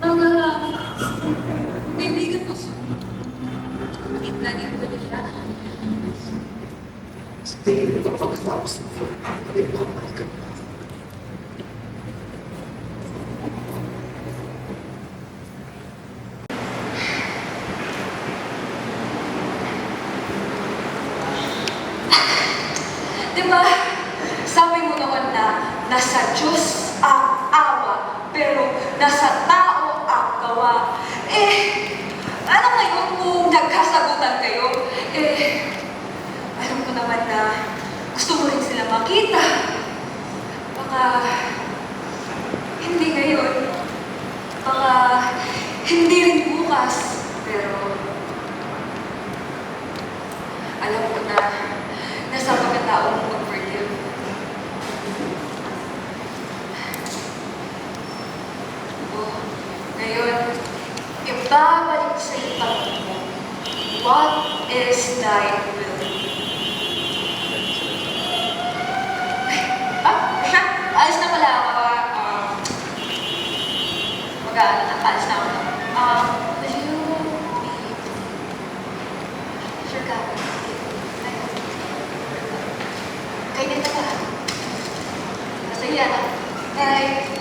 mga kaibigan ko sa Itlanin ko nila. Sige, pagkatapos ng film, babalikan. Diba? Sabi mo naman na nasa Diyos ang awa, pero nasa tao ang gawa. Ano ngayon kung nagkasagutan kayo? Alam ko naman na gusto mo rin sila makita. Baka hindi ngayon. Baka hindi rin bukas. Pero alam ko na nasa pagkatao mo mag-forgive. Ngayon, ibabalik sa ipag mo. What is thy will? Siya? Alis na pala ako. Mag-aaral na. Alis na ako. Will you be... Sure ka? Kayo din na ba? Masaya na. Bye!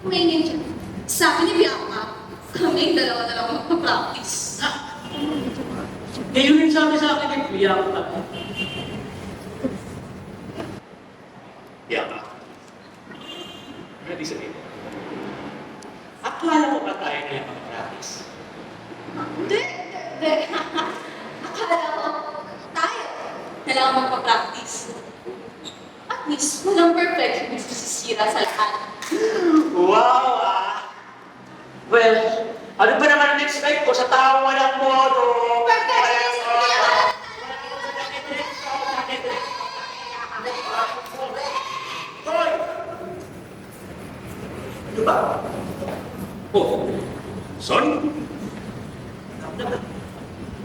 Kumaingin siya. Sabi ni Bianca, kami dalawa na lang magpa-practice. Eh, yun yung sabi sa akin, eh, Bianca. Bianca. Ano ibig sabihin? Akala mo ba tayo na yung mag-practice? Hindi. Akala ko, tayo. Kailangan magpa-practice. At least, walang perfectionist na sisira sa lahat. Wow, ah! Well, ano ba naman ang expect ko sa tao walang modo? Perfectionist! Hoy! Ano ba? Oh, sorry?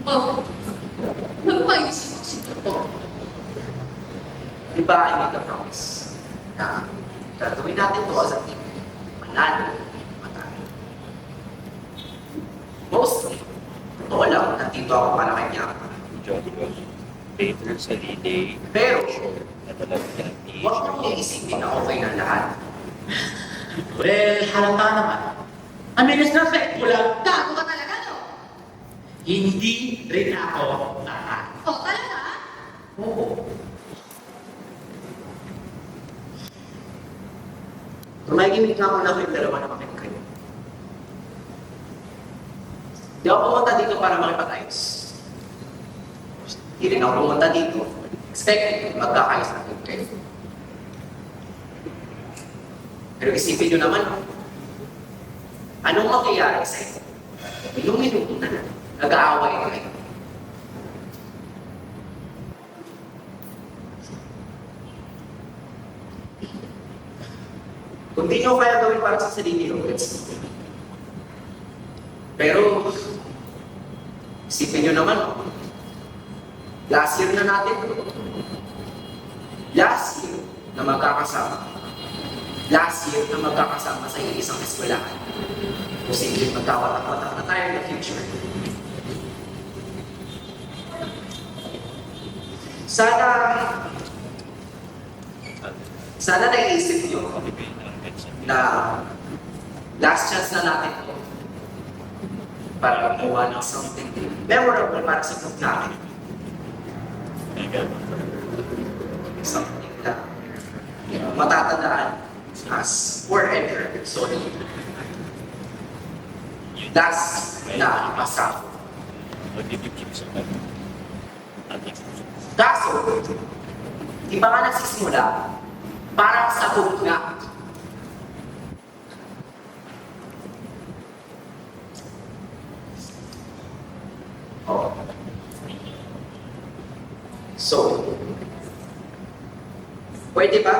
Oh, magpaisip ko si Toto. Di ba I made a promise na gagawin natin to as a team. Manalo, matalo. Mostly, totoo lang, nandito ako para kay Bianca. Later sa D-Day, Pero, na talagang huwag niyong iisipin na okay ng lahat. Well, halata naman. I mean, it's not like wala. Gago ka talaga, no? Hindi rin ako lahat. Oh, talaga? Oo. Tumahimik na ako na kayong dalawa na makinig kayo. Di ako pumunta dito para makipag-ayos. Hindi rin ako pumunta dito. Expected magkakayos na kayo. Pero isipin nyo naman, anong mangyayari sa inyo? Ilang minuto na nag-aaway kayo. Kung di nyo kaya gawin para sa sarili nyo, let's do it. Pero, isipin nyo naman, last year na natin. Last year na magkakasama. Last year na magkakasama sa isang eskwelahan. Posibleng magkawatak-watak na tayo in the future. Sana naisip nyo na last chance na natin to para gumawa ng something memorable para sa group natin. Something na matatandaan as forever. So, last na pasako. Kaso, di ba nga nagsisimula? Parang sakot nga. Oh. So, pwede ba?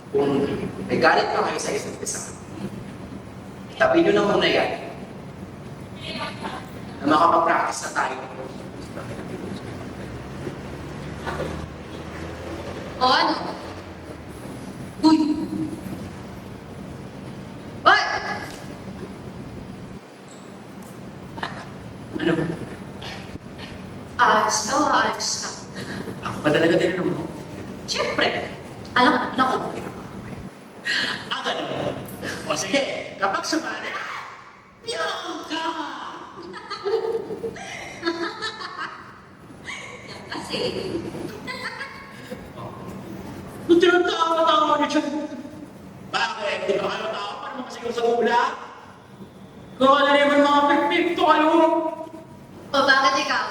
Kung may galit pa kayo sa isa't isa, tabi nyo na muna yan na makapag-practice na tayo. O ano? Uy! Hoy! Ano? Ayos na, ayos na. Ako pa talaga din mo. Siyempre, alam ko. Ah, ganun. O sige, kapag sumali, Bianca! Yan kasi. Nung tinatawa-tawa niya siya, bakit? Di ba kayo tao? Paano makasigaw sa hula? Kung ano naman mga perfecto kayo? O bakit ikaw?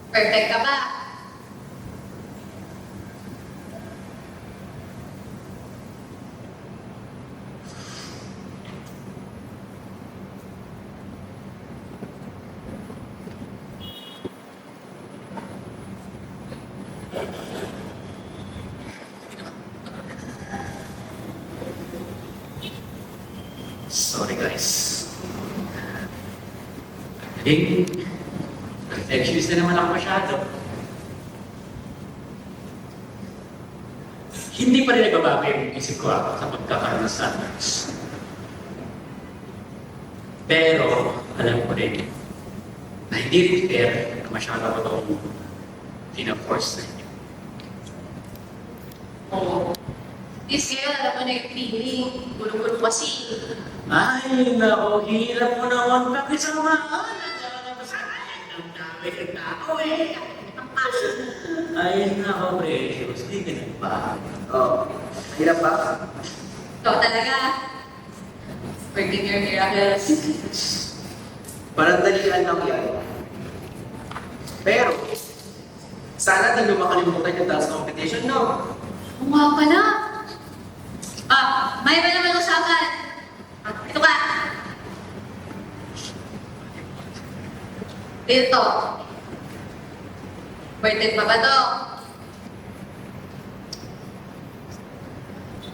Perfect ka ba? Sorry guys. Eh, perfectionist na naman ako masyado. Hindi pa rin nagbabago yung isip ko sa pagkakaroon ng standards. Pero, alam ko rin na hindi rin fair na masyado ako itong pina-force sa inyo. Oo. This ngayon, alam mo na yung feeling. Gulo-gulo kasi. Ay, nako, hirap mo naman pakisamaan. Nagkakasayang ng dami ng tao eh. Ay, nako, precious. Di ganun pa. Oh, hirap ba? Ikaw talaga. Working your miracles. Parang dalian lang yan. Pero, sana di mo makalimutan yung dance competition, no? Nga pala. May iba naman usapan. Ito ka. Dito. Worth it pa ba to?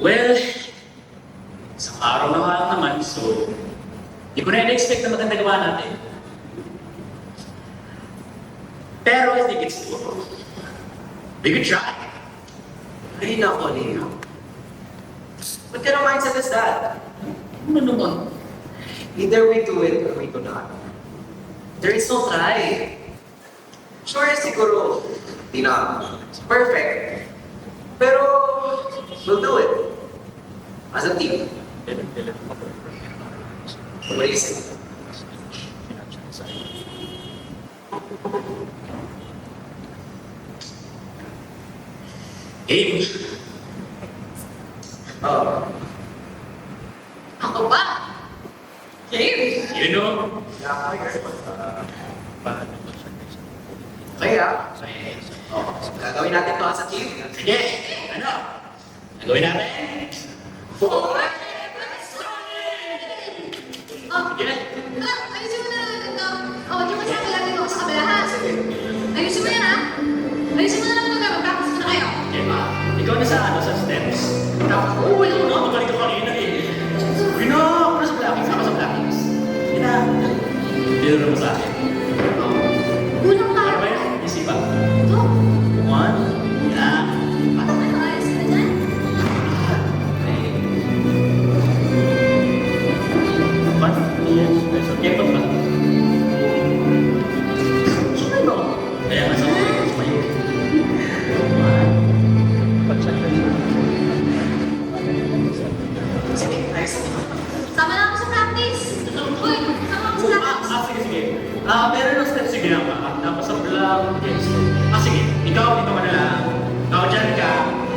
Well, isang araw na nga lang naman, so hindi ko na expect na maganda gawa natin. Pero I think it's doable. We could try. Ay, nako, Leo. What kind of mindset is that? Ano naman? Either we do it or we do not. There is no try. Sure, siguro, di na perfect. Pero, we'll do it. As a team. What do you say? Game. Oh, Ako ba? Game. You know? kaya, oh, gagawin natin to as a team. Sige. Ano? Nagawin natin? Oh, Sige. ayusin mo na lang ito. Oh, di mo sabi lagi ako sa kabila, ha? Ayusin mo yan, ha? Ayusin mo na lang ito, kaya mag-practice na kayo. Okay, ma. Ikaw na sa sa steps. Tapos, uy, ako na. Magaling ka kanina eh. Uy na. Ako na sa blockings. Ako sa blockings. Sige na. Biro mo sa akin. Unang Ano ba para. yun? Easy ba? Ito. One. Yeah. Ano, ayos ka na dyan? One. Yes. Okay, pa ba? Sumayo. Kaya nga sa mga sumayo. One. Sige, ayos. Sama na ako sa practice. Uy, sama ako sa practice. Sige, sige. Meron ng steps sige nga ba? Tapos sa vlog, yes. Sige. Ikaw, dito ka na lang. Ikaw dyan ka.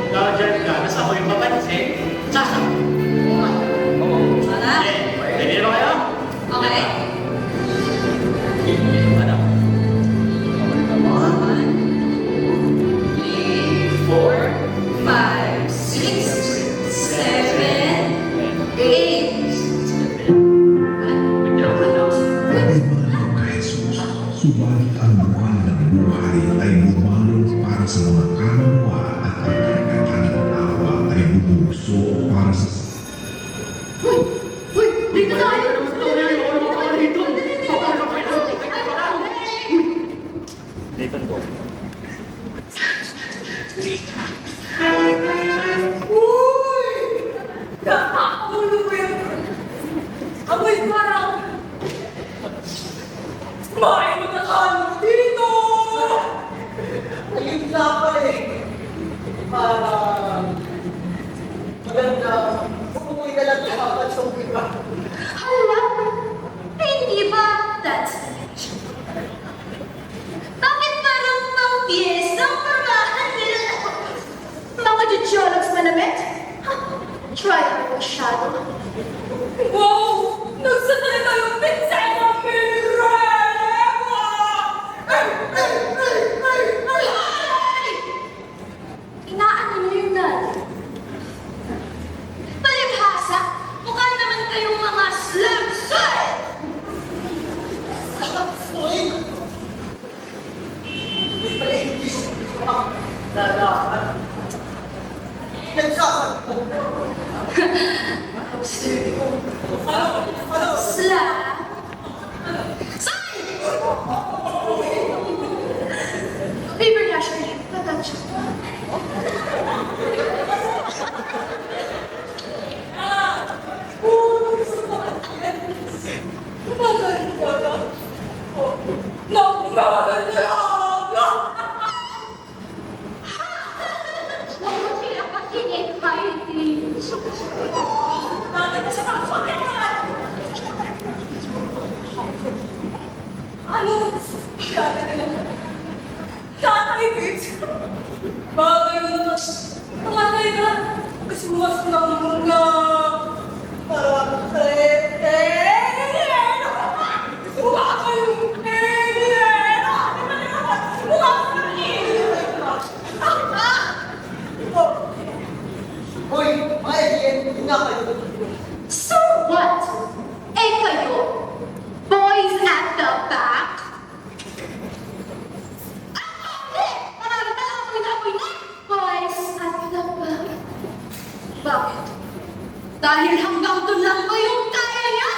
Ikaw dyan ka. Nasa ako yung papansin. Sasa. Wala. Okay. Ready na ba kayo? Okay. Ano? 1, 2, 3, 4, 5, 6, 7, 8. Ay mahal ka, Jesus. Subalit ang buwan ng buhay ay bumalot para sa mga kaluluwa at ang karagatan ng awa ay bubugso para sa Uy, dito tayo. Nathan po. Nakakagulo ko yun. Amoy parang... May magkakano dito! Ayun nga pa eh. Parang maganda. Umuwi na lang dapat sa iba. Hala, hindi ba? That's bakit parang mga piyesa ang parmahan nila? Mga jujologs manamit? Try ang masyado. Wow! Nagsasalita yung pinsay ng Mirella! Ay! Inaano niyo yung nanay? Palibhasa, mukha naman kayong mga slugs! Sla! Sorry! Paper dasher niya. Pagkakasya. exciting. Ano? Kakaibig. Bagay mo naman. Tumatay ka. Kasi bukas ko lang muna. Parang mukha kayong mukha Hoy, Mayan, nga kayo. So what? Eh kayo? Boys at the back? Marami na lang kami napoy na. Boys at the back. Bakit? Dahil hanggang doon lang ba yung kaya niya?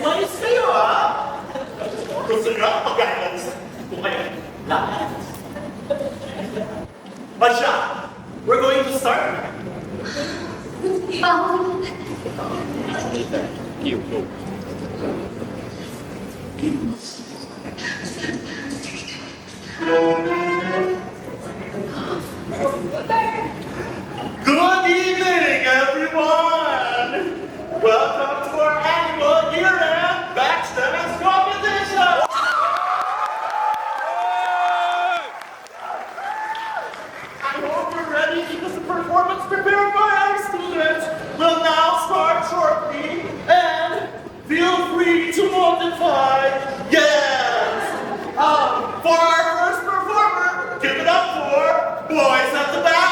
Mayos kayo, ha? Gusto nyo pag-guidance kung kayo lahat. Basha, we're going to start. You, go. Good evening, everyone! Welcome to our annual year-end Backstabbing competition! I hope you're ready because the performance prepared by our students will now start shortly, and feel free to multiply. Yes! For our first performer, give it up for Boys at the Back!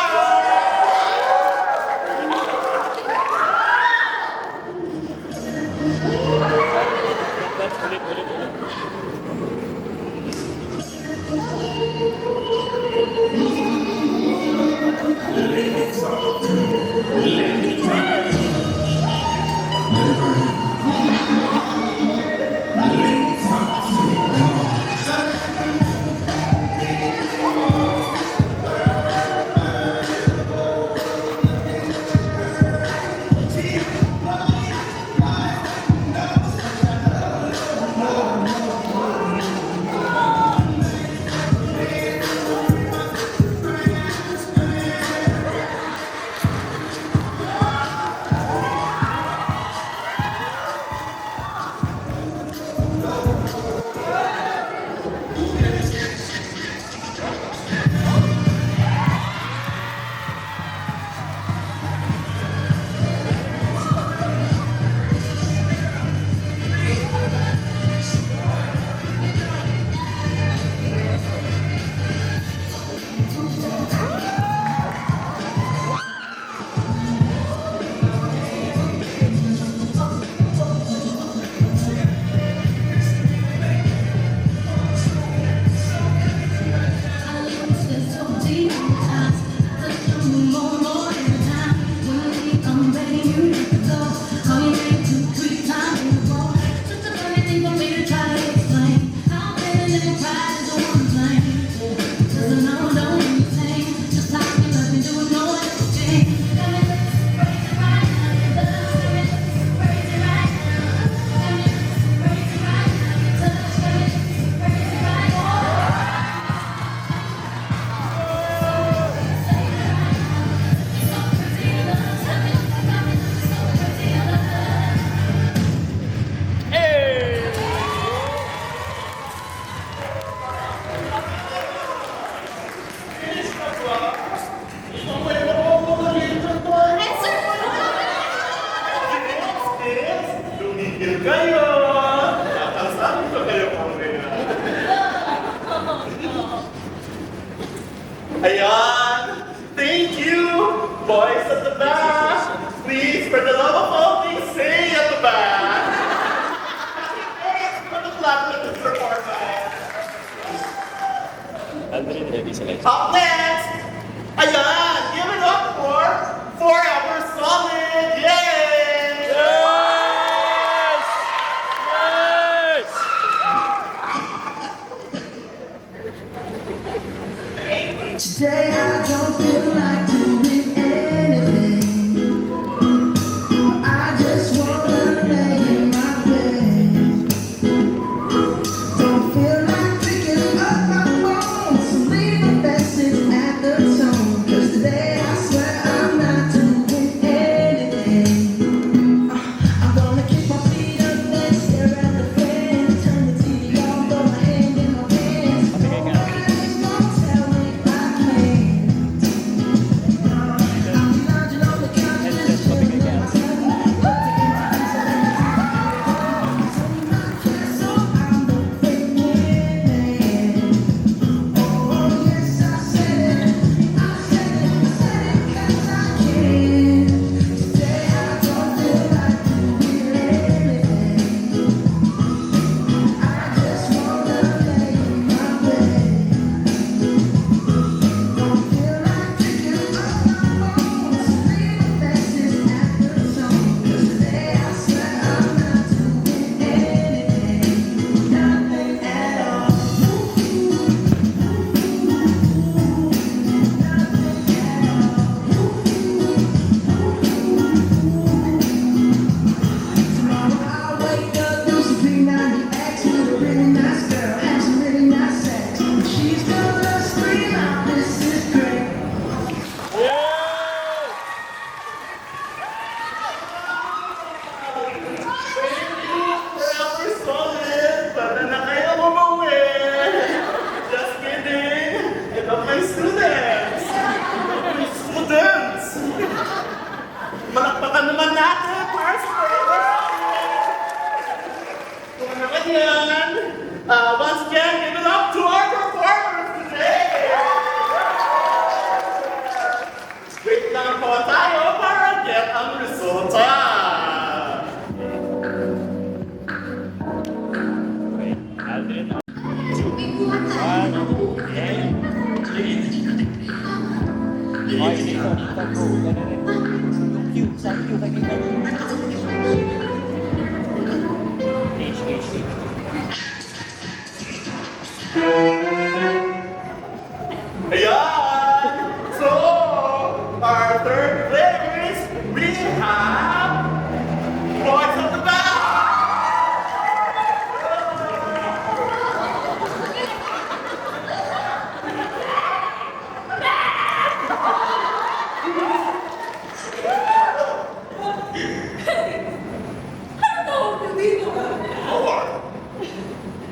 Kayo! Nakasabi ko kayo mamaya. Ayan! Thank you! Boys at the back! Please, for the love of all things, stay at the back! For the clap of this performance! Aldrin, ready sa next. Up next! Ayan! Give it up for Forever Solid! Yay! Today I don't feel like doing anything. I just want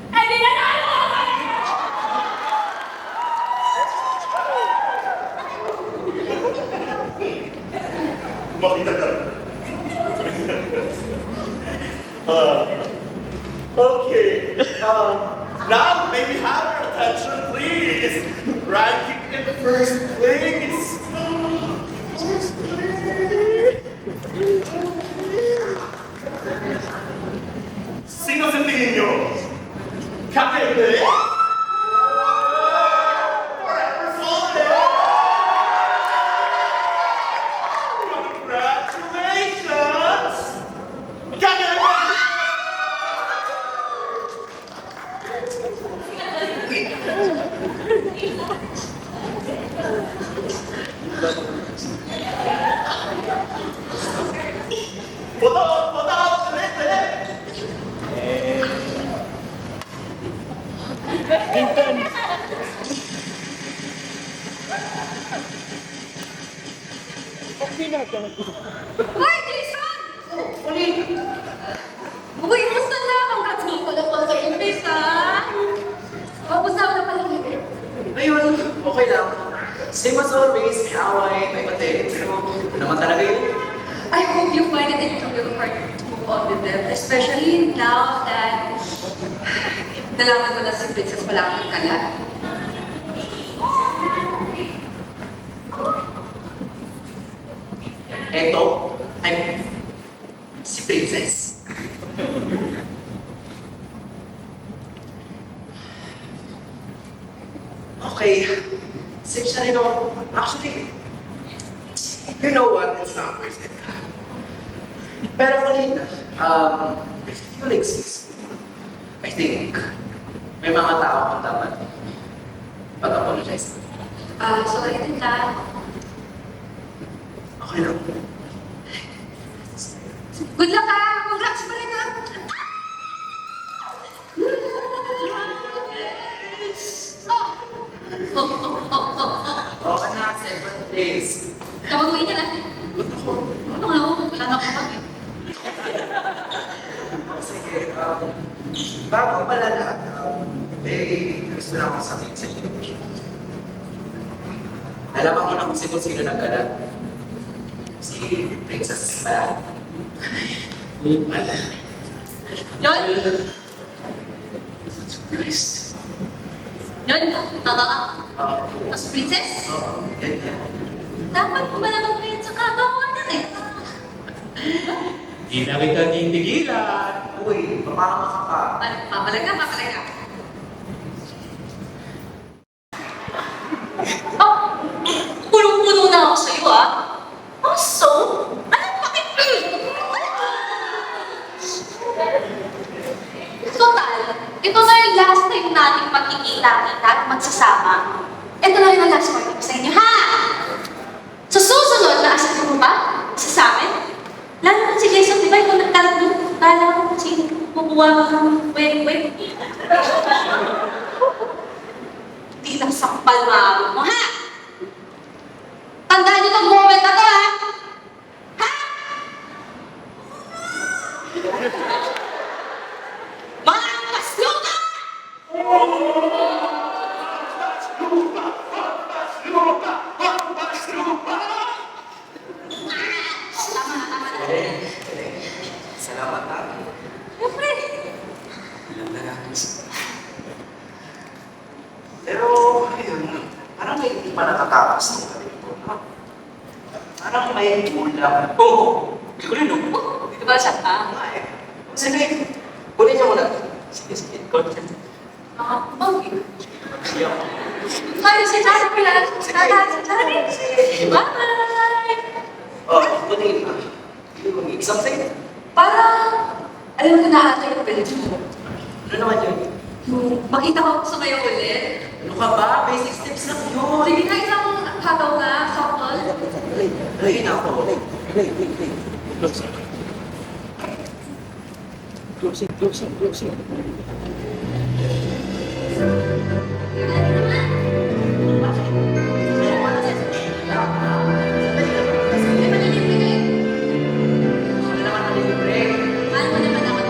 Ay, di nanalo ako! Makita ka. Okay. Now, may we have your attention, please? Ranking in first place. Sino sa tingin nyo? Kakaiba? Forever Solid! Congratulations! Kakaiba! Foto! Ulit! Hoy, Jason! Uy, musta na? Congrats mo pala po sa English, ha? Tapos na ako na pala. Ayun, okay lang. Same as always, may away, may pati. Pero, ano naman talaga yun? I hope you find it in your heart to move on with them, especially now that nalaman ko na si Princess Malaki ka na. Eto, I'm si Princess. Okay, since siya rin ako, actually, you know what, it's not worth it. Pero kanina, if you'll excuse me, I think, may mga tao kang dapat pag-apologize. Sorry din na. Okay lang. Good luck, ha? Congrats pa rin, ha? Oo na, 7 days. Tawaguin ka na. Ano nga ako? Wala na ako. Sige, bago pala lahat, gusto na akong sabihin sa inyo. Alaman mo na kung sino nag-alala. Si Princess Malaki. Yon? Christ. Yon? Tama ka? Mas princess? Ganyan. Dapat mo ba naman ngayon sa kagawan na eh? Di na kita tindigilan. Uy, papama ka pa. Papalaga. Oh! Punong-puno na ako sa'yo, ah. Oh, so? Anong bakit? Total, ito na yung last time nating magkikita-kita at magsasama. Ito na rin ang last warning ko sa inyo, ha? Sa susunod na asan mo pa? Sa amin? Lalo na si Jason, di ba ikaw nagtatanong? Kala ko kung sino kukuha ka ng wait. Hindi lang sampal maaro mo, ha? Tandaan niyo itong moment na to, ha? Ha? Mga ampas luka! Tama na. Salamat ha. Siyempre. Pero, ayun, parang may hindi pa nakatakas ng ganito. Parang may kulang. Oo, hindi ko rin, no? Di ba siya, ha? Sige, kunin niyo muna. Sige, kunin. Okay. Hi, si Tata pala. Bye! Oh, kunin. You need something? Para, alam ko na ata yung pwede mo. Ano naman yun? Makita ko sa kayo ulit. Ano ka ba? Basic steps lang yun. Sige na, isang hataw na, sample. Ay, nako. Closing. Ano naman ako naman?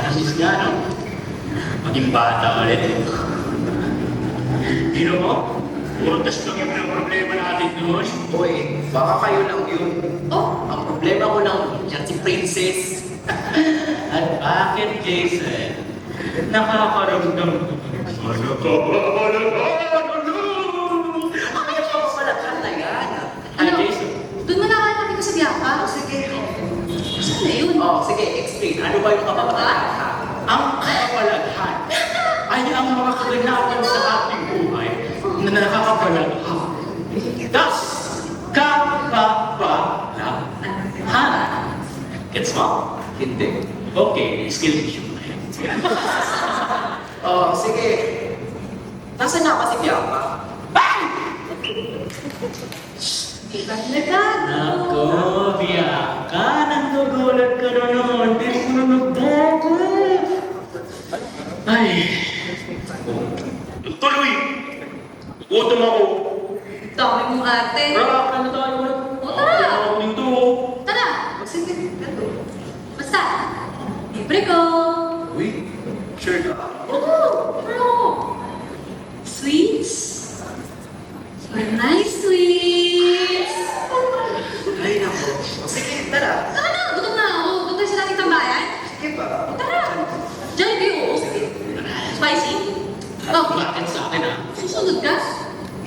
Namiss nga, no? Maging bata ulit. Tino mo? Puro tas lang yung problema natin doon. Hoy, baka kayo lang yun. Oh, Ang problema ko lang, yan si Princess. At bakit, Jason? Nakakaramdam ko. Ano ka ba? Ang kapapalakhan na yan. ano? Jason. Doon mo nakakapit ko sa biyaka? Sige. Saan na yun? Oh, sige, explain. Ano ba yung kapapalakhan? Ang kapalaghan ay ang mga kaganapan sa ating buhay na nakakabalaghan. Thus, kapapalaghan. Gets mo? Hindi. Okay, skill issue. Oh, sige. Nasaan na ba si Bianca? Iba't nagano. Nako, Bianca, nagdugulat ka na naman. Di mo na nagbago. Ay. Tuloy! Gutom ako. Dami mong ate. Rock, ano tayo? O, tara. Ako dito. Tara. Sige, ito. Basta. Libre ko. Uy, sure ka? Oo. Ano? Sweets? Nice sweets. Ay, naku. Sige, tara. Tara na. Gutom na ako. Doon tayo sa dating tambayan. Sige ba? Tara. Jollibee, oo. Spicy? Oh, Bakit sa akin, ah? susunod ka?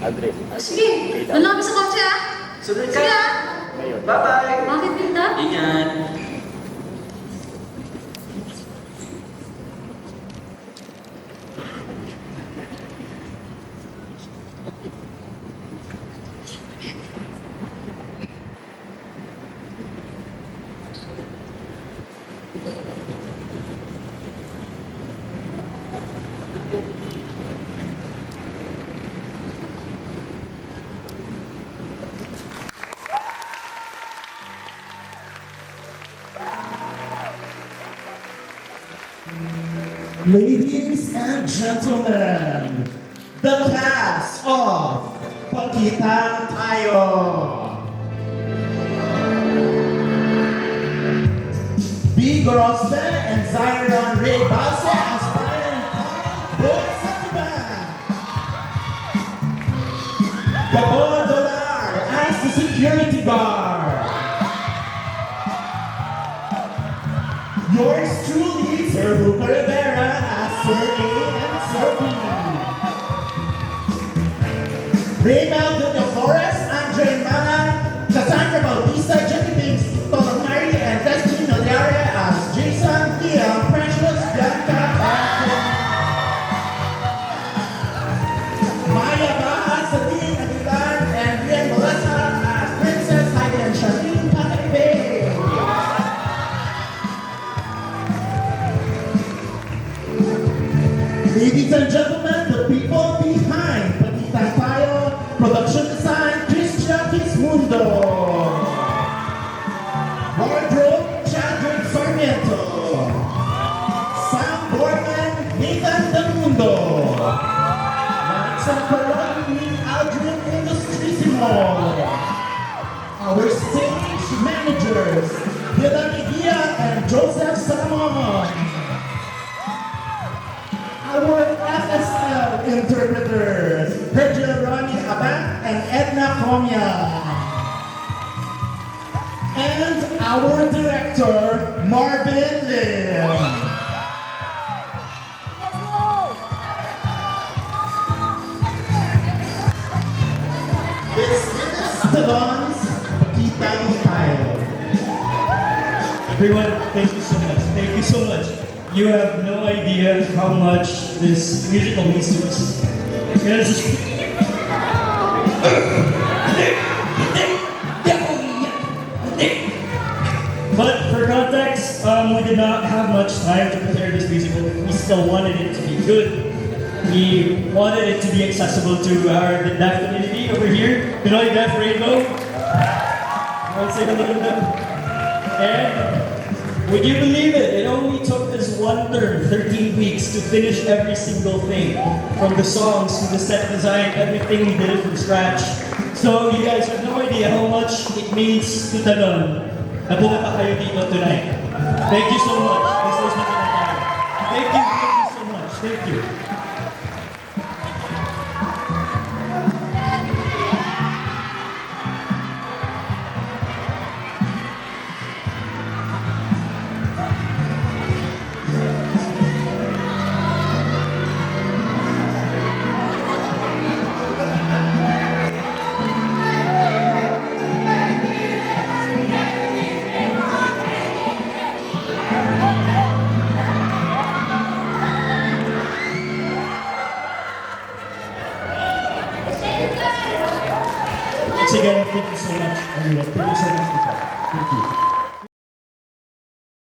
Andre. Sige. Doon lang kami sa kotse, ah. Sunod ka. Sige, ah. Bye-bye. Bakit, Linda? Ingat. Ladies and gentlemen, the cast of Pagkita Tayo. Big Rosbe and Zyron Ray Base as Brian Boys of the band. Gabo Dolar as the security guard. Yours truly, Sir Luca Rivera as Sir A and Sir B. Raymel de la Forest, Andre Malan, Cassandra Bautista, Jenny Binks, Tolo Mary, and Destiny Noliare as Jason, Kia, Precious, Bianca, and Maya Baha, Sabine Aguilar, and Rian Melissa as Princess Heidi and Charlene Patay. Ladies and gentlemen, the people behind Pagkita Tayo, production design, Christian Kismundo. Wardrobe, Chadwick Sarmiento. Sam Borman, Nathan Damundo. Maritza Peron, Aldrin Industrisimo. Our stage managers, Hilary Dia and Joseph Salomon. Our FSL interpreters, Virgil Ronnie Abad and Edna Comia. And our director, Marvin Lim. This is Stallon's Pagkitang Tayo. Everyone, thank you so much. Thank you so much. You have no idea how much this musical means to us. It's just... But for context, we did not have much time to prepare this musical. We still wanted it to be good. We wanted it to be accessible to the deaf community over here. Pinoy Deaf Rainbow. Let's say hello to them. And would you believe it? It only took us one term, 13 weeks, to finish every single thing. From the songs to the set design, everything we did it from scratch. So you guys have no idea how much it means to Talon na pumunta kayo dito tonight. Thank you so much. This was Pagkita Tayo. Thank you so much. Thank you. Once again, thank you so much. Thank you so much. Thank you.